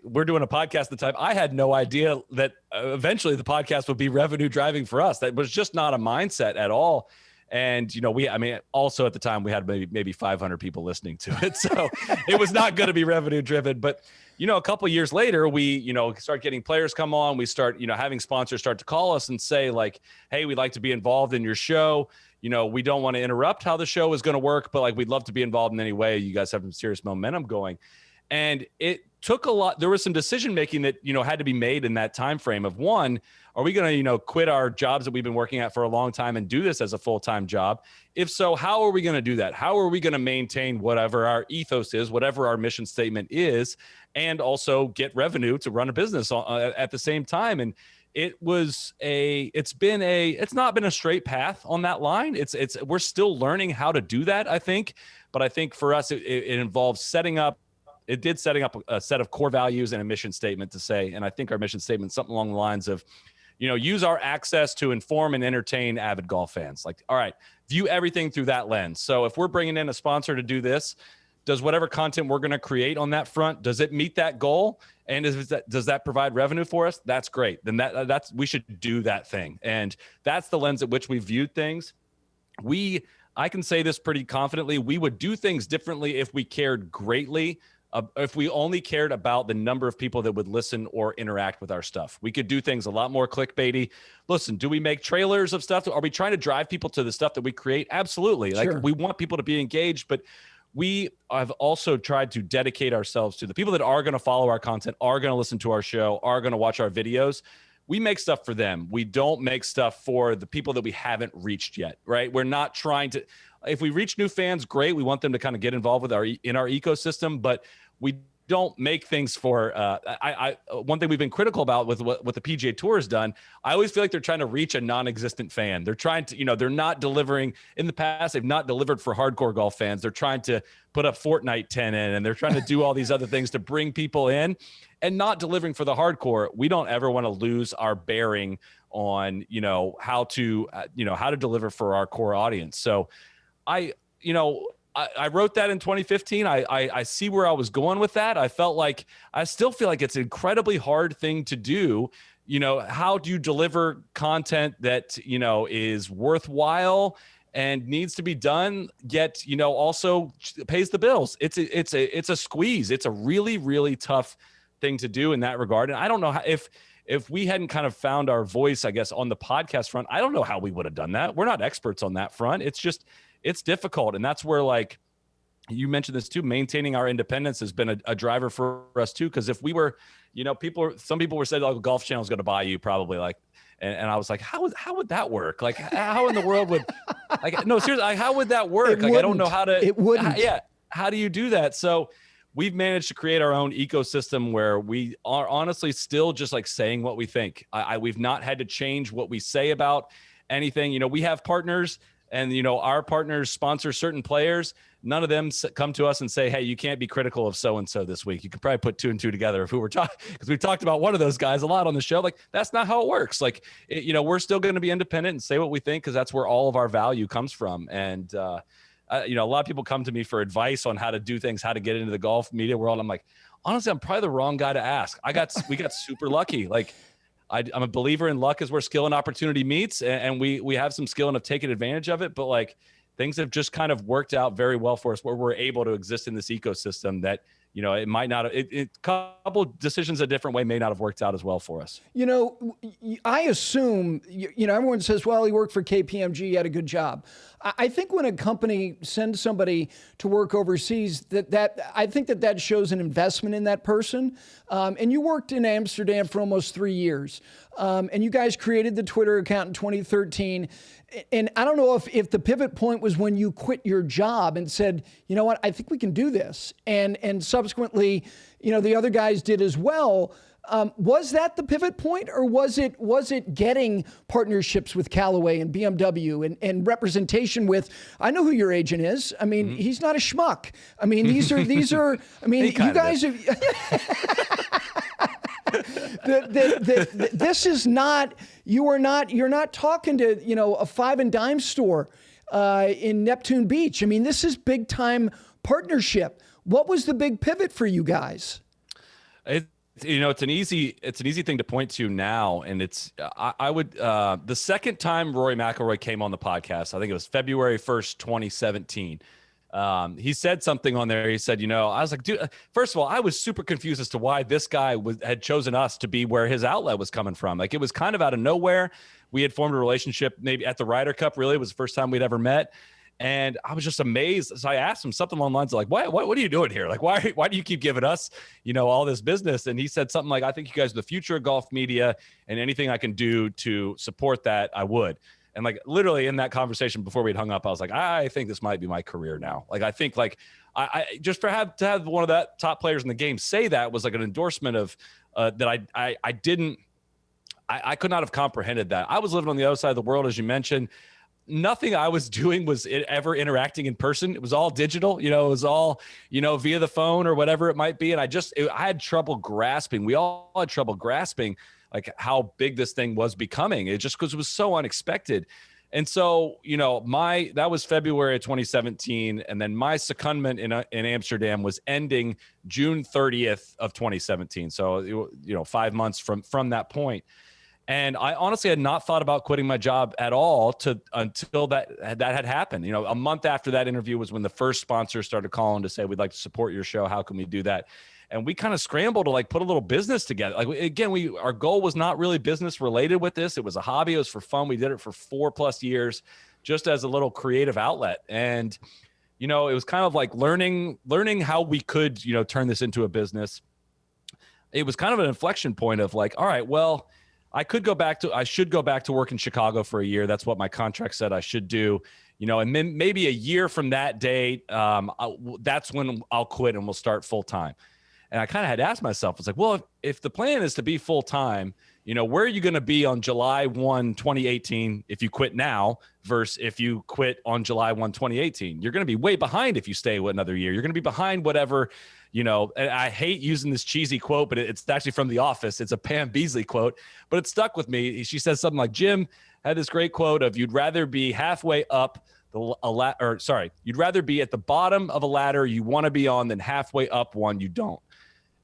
we're doing a podcast at the time. I had no idea that eventually the podcast would be revenue driving for us. That was just not a mindset at all. And, also at the time we had maybe 500 people listening to it. So it was not going to be revenue driven. But, a couple of years later, we, start getting players come on. We start, having sponsors start to call us and say like, hey, we'd like to be involved in your show. We don't want to interrupt how the show is going to work, but like, we'd love to be involved in any way. You guys have some serious momentum going. And it took a lot. There was some decision making that, had to be made in that time frame of, one, are we going to, quit our jobs that we've been working at for a long time and do this as a full-time job? If so, how are we going to do that? How are we going to maintain whatever our ethos is, whatever our mission statement is, and also get revenue to run a business at the same time? And it's not been a straight path on that line. We're still learning how to do that, I think. But I think for us, it involves setting up a set of core values and a mission statement to say, and I think our mission statement is something along the lines of, use our access to inform and entertain avid golf fans. Like, all right, view everything through that lens. So if we're bringing in a sponsor to do this, does whatever content we're going to create on that front, does it meet that goal? And does that provide revenue for us? That's great. Then we should do that thing. And that's the lens at which we viewed things. I can say this pretty confidently. We would do things differently if we cared greatly. If we only cared about the number of people that would listen or interact with our stuff, we could do things a lot more clickbaity. Listen, do we make trailers of stuff? Are we trying to drive people to the stuff that we create? Absolutely. Sure. Like, we want people to be engaged, but we have also tried to dedicate ourselves to the people that are going to follow our content, are going to listen to our show, are going to watch our videos. We make stuff for them. We don't make stuff for the people that we haven't reached yet, right? We're not trying to, if we reach new fans, great. We want them to kind of get involved with our ecosystem, but we don't make things for, one thing we've been critical about with what the PGA Tour has done, I always feel like they're trying to reach a non-existent fan. They're trying to, they're not delivering. In the past, they've not delivered for hardcore golf fans. They're trying to put a Fortnite 10 in, and they're trying to do all these other things to bring people in and not delivering for the hardcore. We don't ever want to lose our bearing on, how to deliver for our core audience. So I wrote that in 2015. I see where I was going with that. I still feel like it's an incredibly hard thing to do. How do you deliver content that, is worthwhile and needs to be done, yet, also pays the bills? It's a squeeze. It's a really, really tough thing to do in that regard. And I don't know how, if we hadn't kind of found our voice, I guess, on the podcast front, I don't know how we would have done that. We're not experts on that front. It's difficult. And that's where, like, you mentioned this too, maintaining our independence has been a driver for us too. Cause if we were, some people were saying, like, Golf Channel is going to buy you probably, like, and I was like, how would that work? Like, how in the world would, like, no, seriously, like, how would that work? Like, I don't know how to, it wouldn't. Yeah. How do you do that? So we've managed to create our own ecosystem where we are honestly still just like saying what we think. We've not had to change what we say about anything. We have partners, and our partners sponsor certain players. None of them come to us and say, hey, you can't be critical of so-and-so this week. You could probably put 2 and 2 together if we were talking, because we've talked about one of those guys a lot on the show. Like, that's not how it works. Like, we're still going to be independent and say what we think, because that's where all of our value comes from. And, a lot of people come to me for advice on how to do things, how to get into the golf media world. I'm like, honestly, I'm probably the wrong guy to ask. We got super lucky. Like, I'm a believer in luck is where skill and opportunity meets. And we have some skill and have taken advantage of it. But like, things have just kind of worked out very well for us, where we're able to exist in this ecosystem that, it might not, a couple decisions a different way may not have worked out as well for us. I assume, everyone says, well, he worked for KPMG, he had a good job. I think when a company sends somebody to work overseas, I think that shows an investment in that person. And you worked in Amsterdam for almost 3 years. And you guys created the Twitter account in 2013. And I don't know if the pivot point was when you quit your job and said, you know what, I think we can do this. And subsequently, the other guys did as well. Was that the pivot point, or was it getting partnerships with Callaway and BMW and representation with, I know who your agent is. I mean, he's not a schmuck. I mean, these are, I mean, you guys are, this is not, you're not talking to, a five and dime store in Neptune Beach. I mean, this is big time partnership. What was the big pivot for you guys? It's an easy thing to point to now. And it's, I would, the second time Rory McIlroy came on the podcast, I think it was February 1st, 2017. He said something on there. He said, I was like, dude, first of all, I was super confused as to why this guy had chosen us to be where his outlet was coming from. Like, it was kind of out of nowhere. We had formed a relationship maybe at the Ryder Cup. Really, it was the first time we'd ever met. And I was just amazed. So I asked him something along the lines of like, what are you doing here? Like, why do you keep giving us, all this business? And he said something like, I think you guys are the future of golf media, and anything I can do to support that, I would. And like, literally in that conversation before we'd hung up, I was like, I think this might be my career now. Like, I think like I just to have one of the top players in the game say that was like an endorsement of that I could not have comprehended that. I was living on the other side of the world, as you mentioned. Nothing I was doing was ever interacting in person. It was all digital, it was all, via the phone or whatever it might be. And I had trouble grasping. We all had trouble grasping like how big this thing was becoming. It just, because it was so unexpected. And so, that was February of 2017. And then my secondment in Amsterdam was ending June 30th of 2017. So, 5 months from that point. And I honestly had not thought about quitting my job at all until that had happened. A month after that interview was when the first sponsor started calling to say, we'd like to support your show. How can we do that? And we kind of scrambled to like put a little business together. Like, again, our goal was not really business related with this. It was a hobby. It was for fun. We did it for 4+ years just as a little creative outlet. And, it was kind of like learning how we could, turn this into a business. It was kind of an inflection point of like, all right, well, I should go back to work in Chicago for a year. That's what my contract said I should do, and then maybe a year from that date, that's when I'll quit and we'll start full time. And I kind of had asked myself, it's like, well, if the plan is to be full time, where are you going to be on July 1, 2018 if you quit now versus if you quit on July 1, 2018? You're going to be way behind if you stay another year. You're going to be behind whatever, and I hate using this cheesy quote, but it's actually from The Office. It's a Pam Beasley quote, but it stuck with me. She says something like, Jim had this great quote of, you'd rather be halfway up you'd rather be at the bottom of a ladder you want to be on than halfway up one you don't.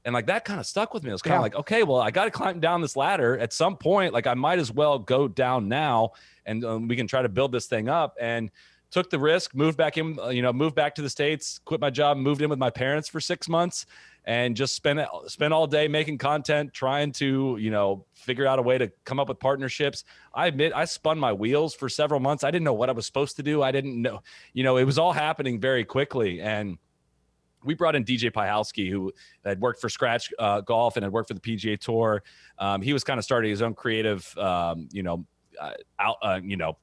And like, that kind of stuck with me. It was kind of like, okay, well, I got to climb down this ladder at some point. Like, I might as well go down now and we can try to build this thing up. And took the risk, moved back to the States, quit my job, moved in with my parents for 6 months, and just spent all day making content, trying to, figure out a way to come up with partnerships. I admit I spun my wheels for several months. I didn't know what I was supposed to do. I didn't know, it was all happening very quickly. And we brought in DJ Pyhalski, who had worked for Scratch Golf and had worked for the PGA Tour. He was kind of starting his own creative,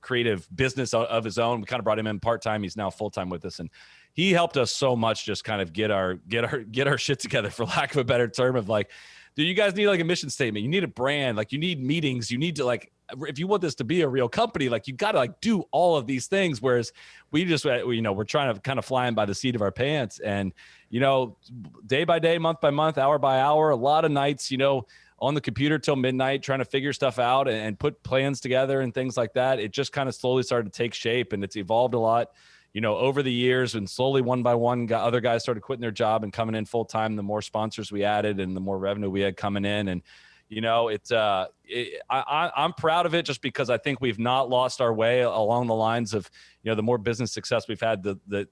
creative business of his own. We kind of brought him in part-time. He's now full-time with us. And he helped us so much, just kind of get our shit together, for lack of a better term, of like, do you guys need like a mission statement? You need a brand, like you need meetings, you need to like, if you want this to be a real company, like you got to like do all of these things. Whereas we just, we're trying to kind of flying by the seat of our pants, and, day by day, month by month, hour by hour, a lot of nights, on the computer till midnight, trying to figure stuff out and put plans together and things like that. It just kind of slowly started to take shape, and it's evolved a lot, over the years, and slowly one by one, other guys started quitting their job and coming in full time. The more sponsors we added and the more revenue we had coming in. And, I'm proud of it, just because I think we've not lost our way along the lines of, the more business success we've had,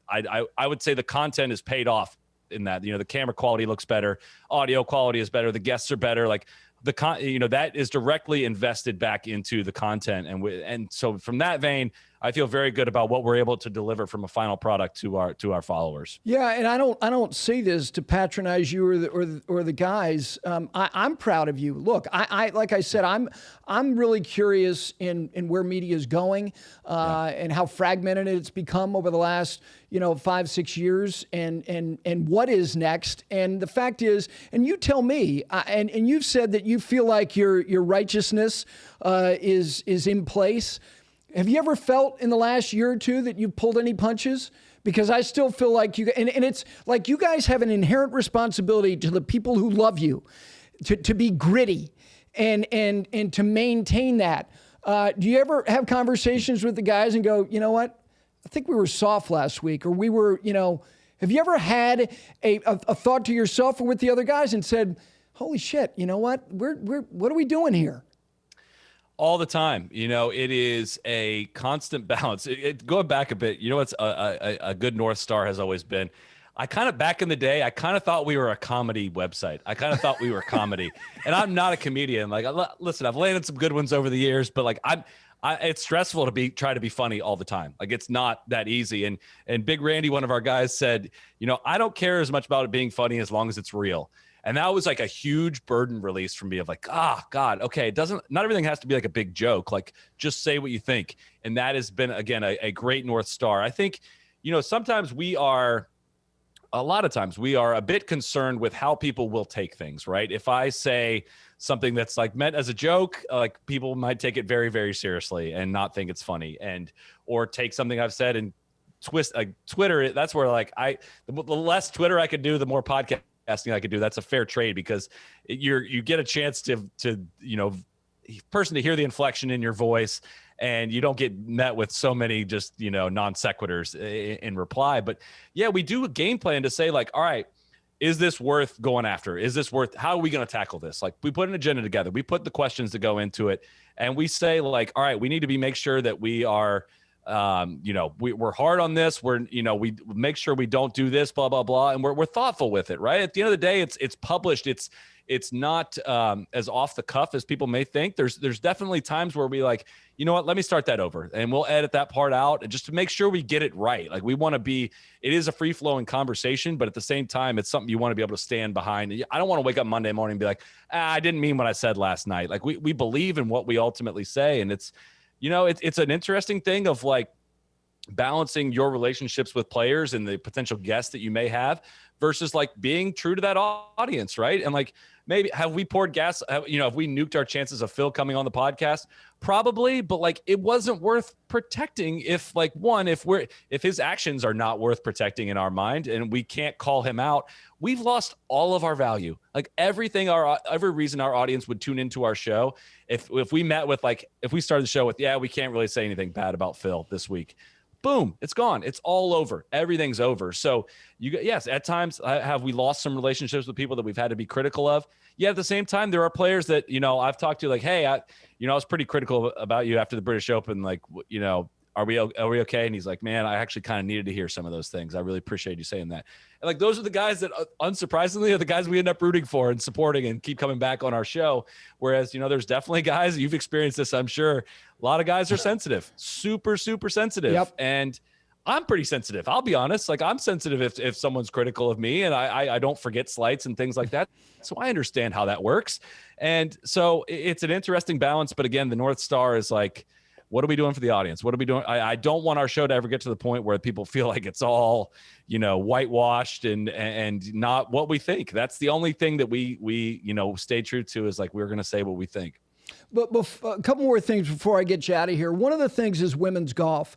I would say the content is paid off in that, the camera quality looks better, audio quality is better, the guests are better, like that is directly invested back into the content. And so from that vein, I feel very good about what we're able to deliver from a final product to our followers. Yeah, and I don't say this to patronize you or the guys. I'm proud of you. Look, I like I said, I'm really curious in where media is going, and how fragmented it's become over the last 5-6 years, and what is next. And the fact is, and you tell me, and you've said that you feel like your righteousness is in place. Have you ever felt in the last year or two that you've pulled any punches? Because I still feel like and it's like you guys have an inherent responsibility to the people who love you to be gritty and to maintain that. Do you ever have conversations with the guys and go, you know what? I think we were soft last week, or we were, have you ever had a thought to yourself or with the other guys and said, holy shit, you know what? What are we doing here? All the time. It is a constant balance. Going back a bit, what's a good North Star has always been, back in the day, I kind of thought we were a comedy website. I kind of thought we were comedy, and I'm not a comedian. Like, listen, I've landed some good ones over the years, but like it's stressful to try to be funny all the time. Like, it's not that easy. And Big Randy, one of our guys, said, I don't care as much about it being funny as long as it's real. And that was like a huge burden release from me of like, God, okay, not everything has to be like a big joke. Like, just say what you think. And that has been, again, a great North Star. I think, sometimes a lot of times we are a bit concerned with how people will take things, right? If I say something that's like meant as a joke, like people might take it very, very seriously and not think it's funny, or take something I've said and twist, like Twitter. That's where like the less Twitter I could do, the more podcasting I could do. That's a fair trade, because you get a chance to person to hear the inflection in your voice, and you don't get met with so many just non sequiturs in reply. But yeah, we do a game plan to say like, all right, is this worth going after? Is this worth, how are we going to tackle this? Like, we put an agenda together, we put the questions that go into it, and we say like, all right, we need to make sure that we are we're hard on this. We make sure we don't do this, blah, blah, blah. And we're thoughtful with it, right? At the end of the day, it's published. It's not as off the cuff as people may think. There's definitely times where we like, you know what, let me start that over, and we'll edit that part out, and just to make sure we get it right. Like, we want to it is a free flowing conversation, but at the same time, it's something you want to be able to stand behind. I don't want to wake up Monday morning and be like, I didn't mean what I said last night. Like, we believe in what we ultimately say. And it's an interesting thing of like balancing your relationships with players and the potential guests that you may have versus like being true to that audience, right? And like, maybe have we poured gas, have we nuked our chances of Phil coming on the podcast? Probably, but like, it wasn't worth protecting if like, if his actions are not worth protecting in our mind and we can't call him out, we've lost all of our value. Like, every reason our audience would tune into our show. If we met with like, if we started the show with, we can't really say anything bad about Phil this week, boom, it's gone. It's all over. Everything's over. So yes, at times have we lost some relationships with people that we've had to be critical of? Yeah. At the same time, there are players that, I've talked to like, hey, I was pretty critical about you after the British Open. Like, are we okay? And he's like, man, I actually kind of needed to hear some of those things. I really appreciate you saying that. And like, those are the guys that unsurprisingly are the guys we end up rooting for and supporting and keep coming back on our show. Whereas, there's definitely guys, you've experienced this, I'm sure. A lot of guys are sensitive, super, super sensitive. Yep. And I'm pretty sensitive. I'll be honest. Like, I'm sensitive if someone's critical of me, and I don't forget slights and things like that. So I understand how that works. And so it's an interesting balance. But again, the North Star is like, what are we doing for the audience? What are we doing? I don't want our show to ever get to the point where people feel like it's all, whitewashed and not what we think. That's the only thing that we stay true to, is like, we're going to say what we think. But a couple more things before I get you out of here. One of the things is women's golf.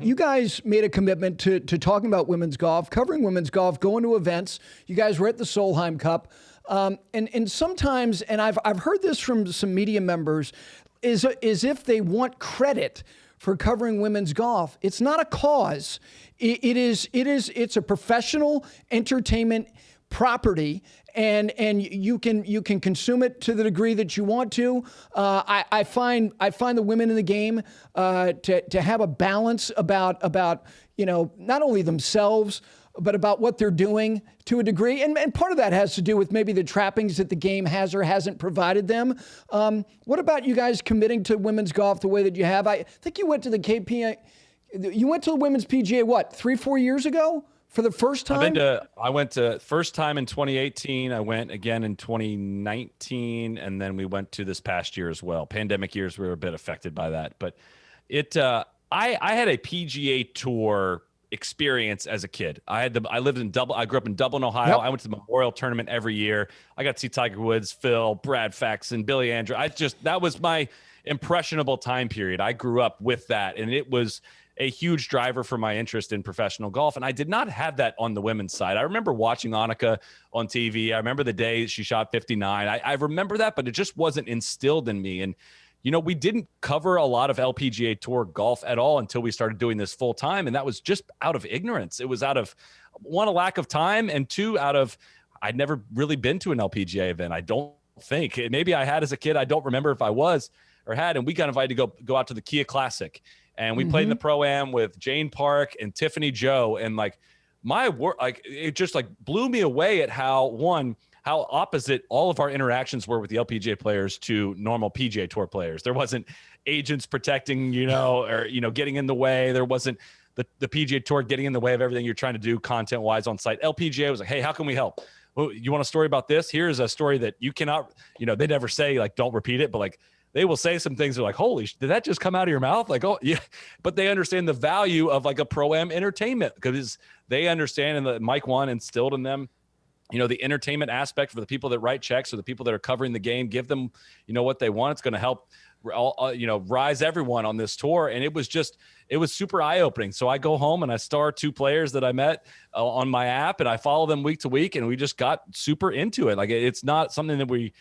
You guys made a commitment to talking about women's golf, covering women's golf, going to events. You guys were at the Solheim Cup. And sometimes, and I've heard this from some media members, is if they want credit for covering women's golf. It's not a cause. It's a professional entertainment property, and you can consume it to the degree that you want to. I find the women in the game to have a balance about not only themselves, but about what they're doing to a degree. And part of that has to do with maybe the trappings that the game has or hasn't provided them. What about you guys committing to women's golf the way that you have? I think you went to the you went to the women's PGA, 3-4 years ago? For the first time? I went to first time in 2018. I went again in 2019, and then we went to this past year as well. Pandemic years, we were a bit affected by that, but I had a PGA Tour experience as a kid. I grew up in Dublin, Ohio. Yep. I went to the Memorial Tournament every year. I got to see Tiger Woods, Phil, Brad Faxon, Billy Andrew. That was my impressionable time period. I grew up with that, and it was a huge driver for my interest in professional golf. And I did not have that on the women's side. I remember watching Annika on TV. I remember the day she shot 59. I remember that, but it just wasn't instilled in me. And, we didn't cover a lot of LPGA Tour golf at all until we started doing this full time. And that was just out of ignorance. It was out of, one, a lack of time, and two, out of, I'd never really been to an LPGA event. I don't think. Maybe I had as a kid. I don't remember if I was or had. And we got invited to go out to the Kia Classic. And we played in the Pro-Am with Jane Park and Tiffany Joe. And my work, it just blew me away at how opposite all of our interactions were with the LPGA players to normal PGA Tour players. There wasn't agents protecting, or getting in the way. There wasn't the PGA Tour getting in the way of everything you're trying to do content-wise on site. LPGA was like, hey, how can we help? Well, you want a story about this? Here's a story that you cannot, they never say, don't repeat it, but they will say some things that are like, holy, did that just come out of your mouth? Oh, yeah. But they understand the value of a Pro-Am entertainment, because they understand, and the Mike One instilled in them, the entertainment aspect for the people that write checks or the people that are covering the game, give them, what they want. It's going to help, rise everyone on this tour. And it was super eye-opening. So I go home and I star 2 players that I met on my app, and I follow them week to week. And we just got super into it. It's not something that we,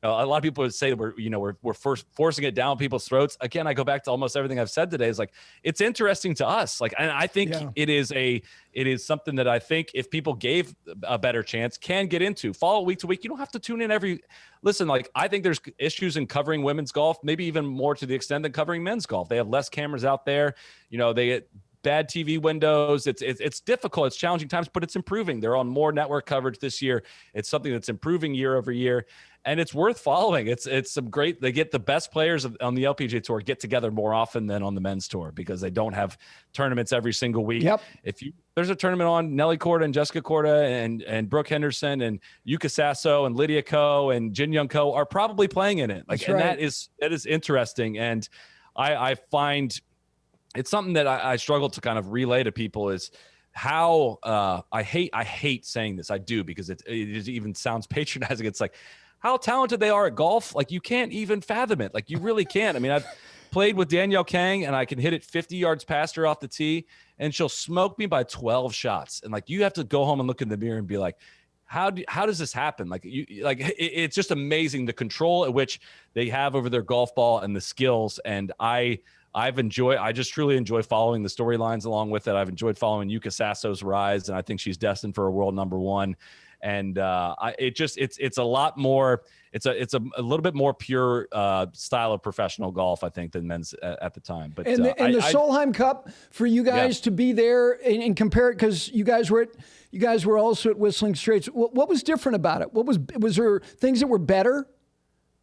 a lot of people would say that we're forcing it down people's throats. Again, I go back to almost everything I've said today. Is it's interesting to us. And I think it is something that I think if people gave a better chance can get into. Follow week to week. You don't have to tune in listen, I think there's issues in covering women's golf, maybe even more to the extent than covering men's golf. They have less cameras out there. They get bad TV windows. It's difficult. It's challenging times, but it's improving. They're on more network coverage this year. It's something that's improving year over year. And it's worth following. It's some great. They get the best players on the LPGA Tour get together more often than on the men's tour, because they don't have tournaments every single week. Yep. There's a tournament on, Nelly Korda and Jessica Korda and Brooke Henderson and Yuka Sasso and Lydia Ko and Jin Young Ko are probably playing in it. That is interesting. And I find it's something that I struggle to kind of relay to people is how I hate saying this. I do, because it even sounds patronizing. It's how talented they are at golf. You can't even fathom it. You really can't. I mean, I've played with Danielle Kang, and I can hit it 50 yards past her off the tee, and she'll smoke me by 12 shots. And you have to go home and look in the mirror and be like, how does this happen? It's just amazing, the control at which they have over their golf ball and the skills. And I just truly enjoy following the storylines along with it. I've enjoyed following Yuka Sasso's rise, and I think she's destined for a world number 1. And it's a lot more. It's a little bit more pure style of professional golf, I think, than men's at the time. But the Solheim Cup, for you guys to be there and compare it, because you guys were also at Whistling Straits. What was different about it? Was there things that were better?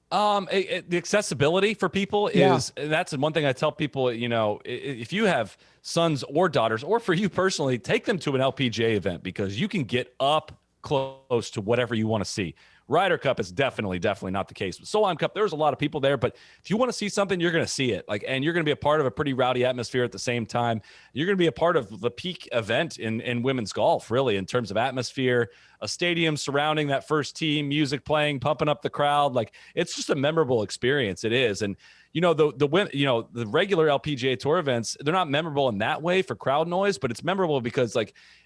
The accessibility for people is, that's one thing I tell people, if you have sons or daughters, or for you personally, take them to an LPGA event, because you can get up close to whatever you want to see. Ryder Cup is definitely not the case. With Solheim Cup, there's a lot of people there, but if you want to see something, you're going to see it. And you're going to be a part of a pretty rowdy atmosphere at the same time. You're going to be a part of the peak event in women's golf, really, in terms of atmosphere, a stadium surrounding that first tee, music playing, pumping up the crowd. It's just a memorable experience. It is. And the regular LPGA Tour events, they're not memorable in that way for crowd noise, but it's memorable because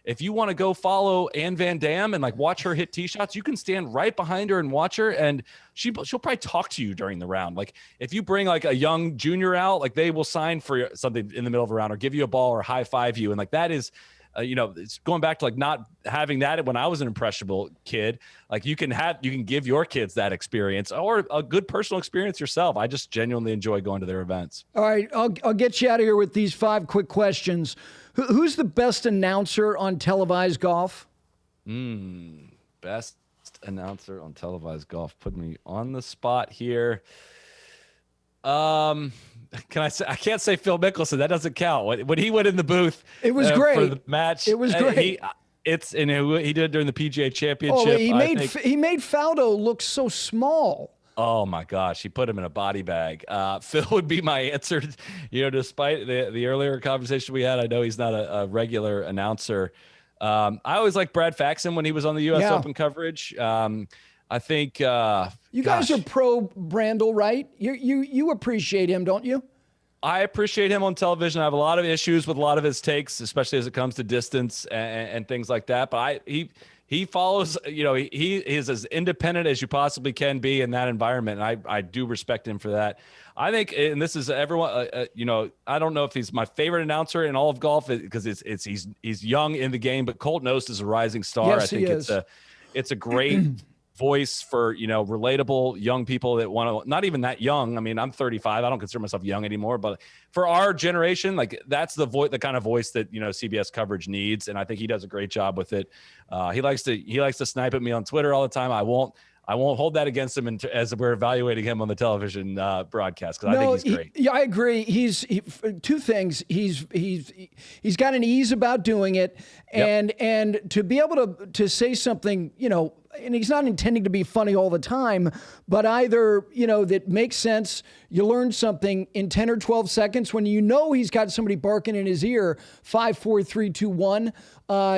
if you want to go follow Ann Van Dam and watch her hit tee shots, you can stand right behind her and watch her, and she'll probably talk to you during the round. If you bring a young junior out, they will sign for something in the middle of a round or give you a ball or high five you. And that is, it's going back to not having that when I was an impressionable kid. You can give your kids that experience or a good personal experience yourself. I just genuinely enjoy going to their events. All right, I'll get you out of here with these 5 quick questions. Who's the best announcer on televised golf? Best announcer on televised golf. Put me on the spot here. Can I say? I can't say Phil Mickelson. That doesn't count. When he went in the booth, it was great. For the match. It was great. He did it during the PGA Championship. Oh, he made Faldo look so small. Oh my gosh, he put him in a body bag. Phil would be my answer. Despite the earlier conversation we had, I know he's not a regular announcer. I always liked Brad Faxon when he was on the U.S. Open coverage. I think you guys are pro Brandel, right? You appreciate him, don't you? I appreciate him on television. I have a lot of issues with a lot of his takes, especially as it comes to distance and things like that. But he follows, he is as independent as you possibly can be in that environment. And I do respect him for that. I think, and this is everyone, I don't know if he's my favorite announcer in all of golf because he's young in the game, but Colt Knost is a rising star. Yes, I think it's a great voice for, relatable young people that want to, not even that young. I mean, I'm 35. I don't consider myself young anymore, but for our generation, that's the kind of voice that, CBS coverage needs. And I think he does a great job with it. He likes to snipe at me on Twitter all the time. I won't hold that against him as we're evaluating him on the television broadcast because I think he's great. Yeah, I agree. Two things. He's got an ease about doing it, and to be able to say something, and he's not intending to be funny all the time, but either, that makes sense. You learn something in 10 or 12 seconds when he's got somebody barking in his ear, 5, 4, 3, 2, 1.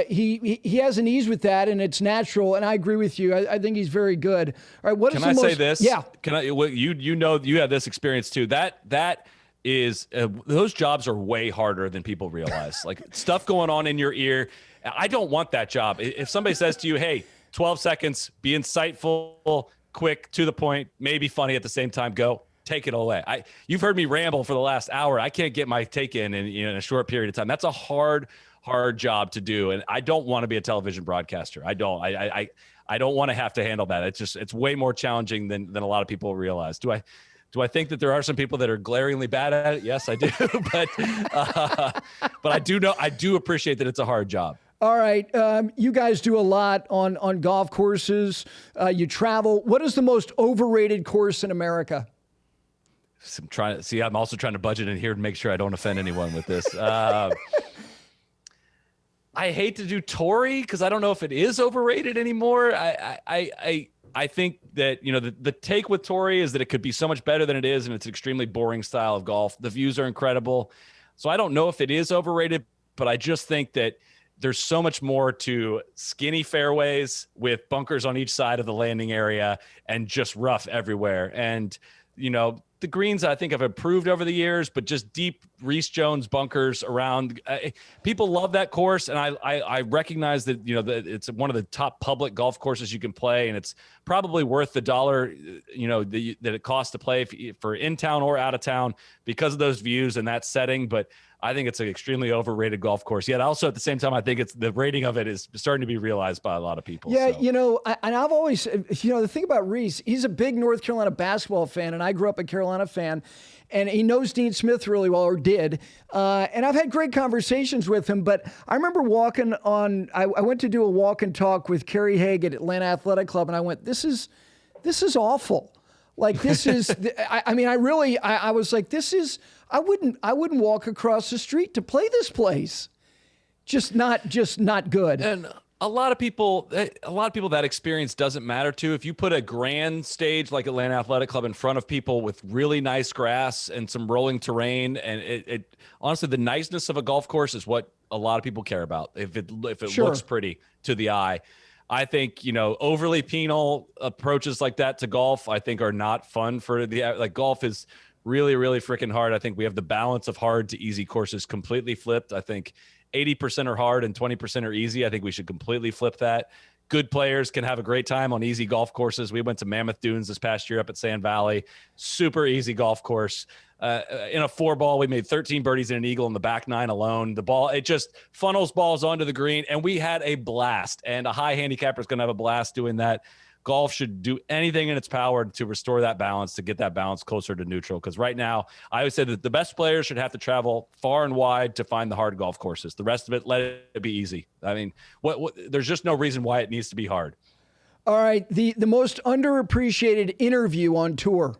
He has an ease with that, and it's natural. And I agree with you. I think he's very good. All right, Can I say this? Yeah. Can I? Well, you have this experience too. That is those jobs are way harder than people realize. Stuff going on in your ear. I don't want that job. If somebody says to you, "Hey, 12 seconds, be insightful, quick, to the point, maybe funny at the same time, go." Take it away. You've heard me ramble for the last hour. I can't get my take in a short period of time. That's a hard job to do, and I don't want to be a television broadcaster. I don't. I don't want to have to handle that. It's way more challenging than a lot of people realize. Do I think that there are some people that are glaringly bad at it? Yes, I do. but I do appreciate that it's a hard job. All right. You guys do a lot on golf courses. You travel. What is the most overrated course in America? I'm also trying to budget in here to make sure I don't offend anyone with this. I hate to do Torrey because I don't know if it is overrated anymore. I think that, the take with Torrey is that it could be so much better than it is, and it's an extremely boring style of golf. The views are incredible. So I don't know if it is overrated, but I just think that there's so much more to skinny fairways with bunkers on each side of the landing area and just rough everywhere. And, the greens, I think, have improved over the years, but just deep Reese Jones bunkers around. People love that course, and I recognize that that it's one of the top public golf courses you can play, and it's probably worth the dollar that it costs to play for in town or out of town because of those views and that setting. But I think it's an extremely overrated golf course. Yet also at the same time, I think the rating of it is starting to be realized by a lot of people. Yeah, so. And I've always, the thing about Reese, he's a big North Carolina basketball fan, and I grew up a Carolina fan, and he knows Dean Smith really well, or did. And I've had great conversations with him, but I remember I went to do a walk and talk with Kerry Haig at Atlanta Athletic Club, and I went, this is awful. This is, I was like, I wouldn't walk across the street to play this place. Just not good. And a lot of people that experience doesn't matter to. If you put a grand stage like Atlanta Athletic Club in front of people with really nice grass and some rolling terrain, and it honestly, the niceness of a golf course is what a lot of people care about. If it Sure. looks pretty to the eye. I think, overly penal approaches like that to golf, I think, are not fun for golf is really, really freaking hard. I think we have the balance of hard to easy courses completely flipped. I think 80% are hard and 20% are easy. I think we should completely flip that. Good players can have a great time on easy golf courses. We went to Mammoth Dunes this past year up at Sand Valley. Super easy golf course. In a 4-ball, we made 13 birdies and an eagle in the back 9 alone. The ball, it just funnels balls onto the green, and we had a blast. And a high handicapper is going to have a blast doing that. Golf should do anything in its power to restore that balance, to get that balance closer to neutral. Because right now, I would say that the best players should have to travel far and wide to find the hard golf courses. The rest of it, let it be easy. I mean, there's just no reason why it needs to be hard. All right, the most underappreciated interview on tour.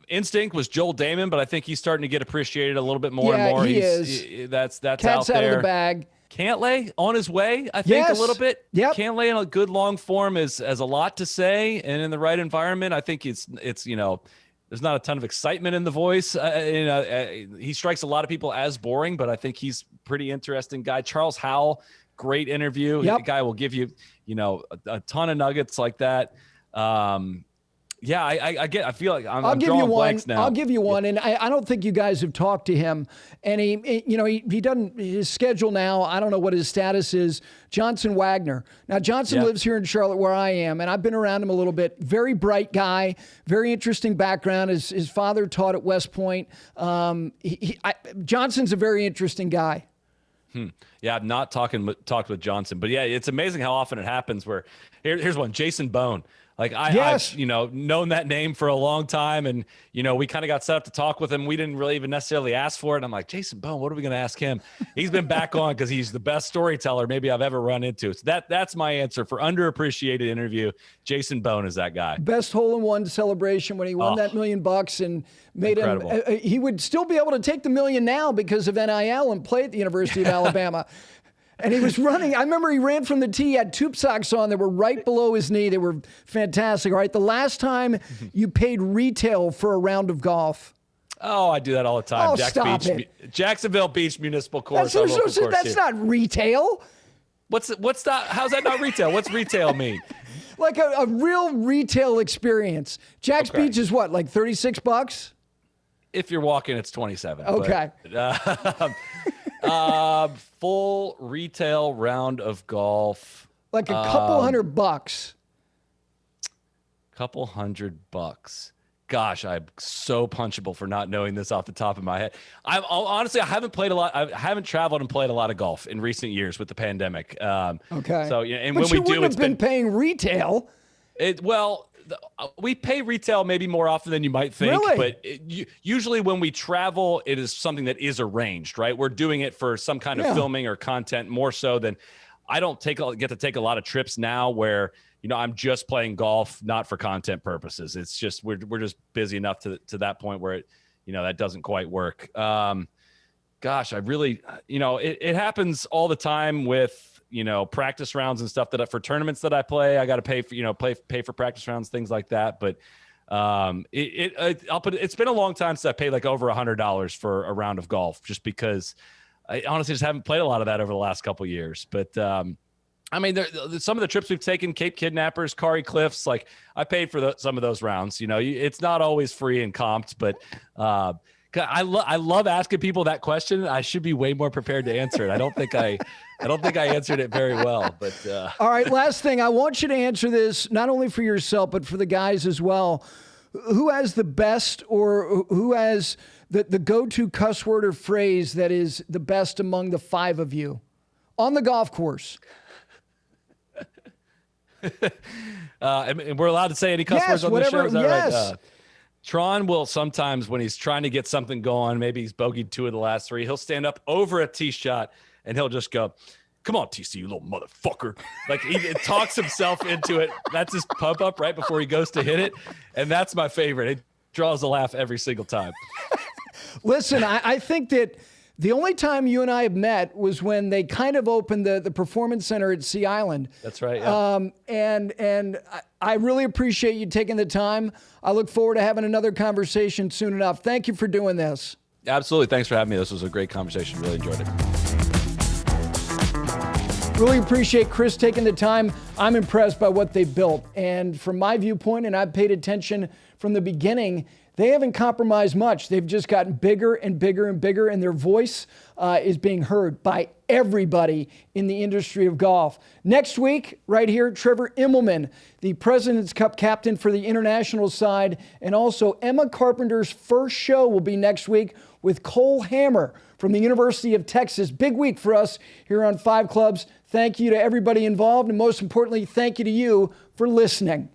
Instinct was Joel Damon, but I think he's starting to get appreciated a little bit more and more. He is. That's Cat's out there. Out of the bag. Cantlay on his way, I think, a little bit. Yep. Cantlay in a good long form has a lot to say, and in the right environment, I think it's there's not a ton of excitement in the voice. He strikes a lot of people as boring, but I think he's a pretty interesting guy. Charles Howell, great interview. Yep. The guy will give you, a ton of nuggets like that. Yeah, I feel like I'm drawing blanks now. I'll give you one, and I don't think you guys have talked to him. And he doesn't, his schedule now, I don't know what his status is. Johnson Wagner. Now, Johnson lives here in Charlotte where I am, and I've been around him a little bit. Very bright guy, very interesting background. His father taught at West Point. Johnson's a very interesting guy. Yeah, I've not talked with Johnson, but yeah, it's amazing how often it happens where here's one, Jason Bone. Like I've known that name for a long time, and we kind of got set up to talk with him. We didn't really even necessarily ask for it. And I'm like, Jason Bone, what are we going to ask him? He's been back on because he's the best storyteller maybe I've ever run into. So that's my answer for underappreciated interview. Jason Bone is that guy. Best hole-in-one celebration when he won that $1 million and made incredible. him. He would still be able to take the $1 million now because of NIL and play at the University of Alabama. And he was running. I remember he ran from the tee, had tube socks on that were right below his knee. They were fantastic. All right, the last time you paid retail for a round of golf. Oh, I do that all the time. Jacksonville Beach Municipal Course. That's not retail. What's that? How's that not retail? What's retail mean? Like a real retail experience. Jack's Beach is what, like $36? If you're walking, it's 27. Okay. Full retail round of golf. Like a couple $100. Couple $100. Gosh, I'm so punchable for not knowing this off the top of my head. Honestly, I haven't played a lot. I haven't traveled and played a lot of golf in recent years with the pandemic. Okay. So and but when we do, it's been paying retail. We pay retail maybe more often than you might think, really? But usually when we travel, it is something that is arranged, right? We're doing it for some kind of filming or content more so than I don't get to take a lot of trips now where, I'm just playing golf, not for content purposes. It's just, we're just busy enough to that point where that doesn't quite work. Gosh, I really, it happens all the time with, practice rounds and stuff for tournaments that I play. I got to pay for, pay for practice rounds, things like that. But it's been a long time since I paid like over $100 for a round of golf, just because I honestly just haven't played a lot of that over the last couple of years. But I mean, some of the trips we've taken, Cape Kidnappers, Kari Cliffs, like I paid for some of those rounds. It's not always free and comped, but I love asking people that question. I should be way more prepared to answer it. I don't think I answered it very well, but all right, last thing. I want you to answer this not only for yourself, but for the guys as well. Who has the best, or who has the go-to cuss word or phrase that is the best among the 5 of you on the golf course? And we're allowed to say any cuss words on the show? Is that right? Tron will sometimes, when he's trying to get something going, maybe he's bogeyed 2 of the last 3, he'll stand up over a tee shot and he'll just go, "Come on, TC, you little motherfucker." Like he talks himself into it. That's his pump up right before he goes to hit it. And that's my favorite. It draws a laugh every single time. Listen, I think that The only time you and I have met was when they kind of opened the Performance Center at Sea Island. That's right. Yeah. And I really appreciate you taking the time. I look forward to having another conversation soon enough. Thank you for doing this. Absolutely. Thanks for having me. This was a great conversation. Really enjoyed it. Really appreciate Chris taking the time. I'm impressed by what they've built. And from my viewpoint, and I've paid attention from the beginning, they haven't compromised much. They've just gotten bigger and bigger and bigger, and their voice is being heard by everybody in the industry of golf. Next week, right here, Trevor Immelman, the President's Cup captain for the international side, and also Emma Carpenter's first show will be next week with Cole Hammer from the University of Texas. Big week for us here on Five Clubs. Thank you to everybody involved, and most importantly, thank you to you for listening.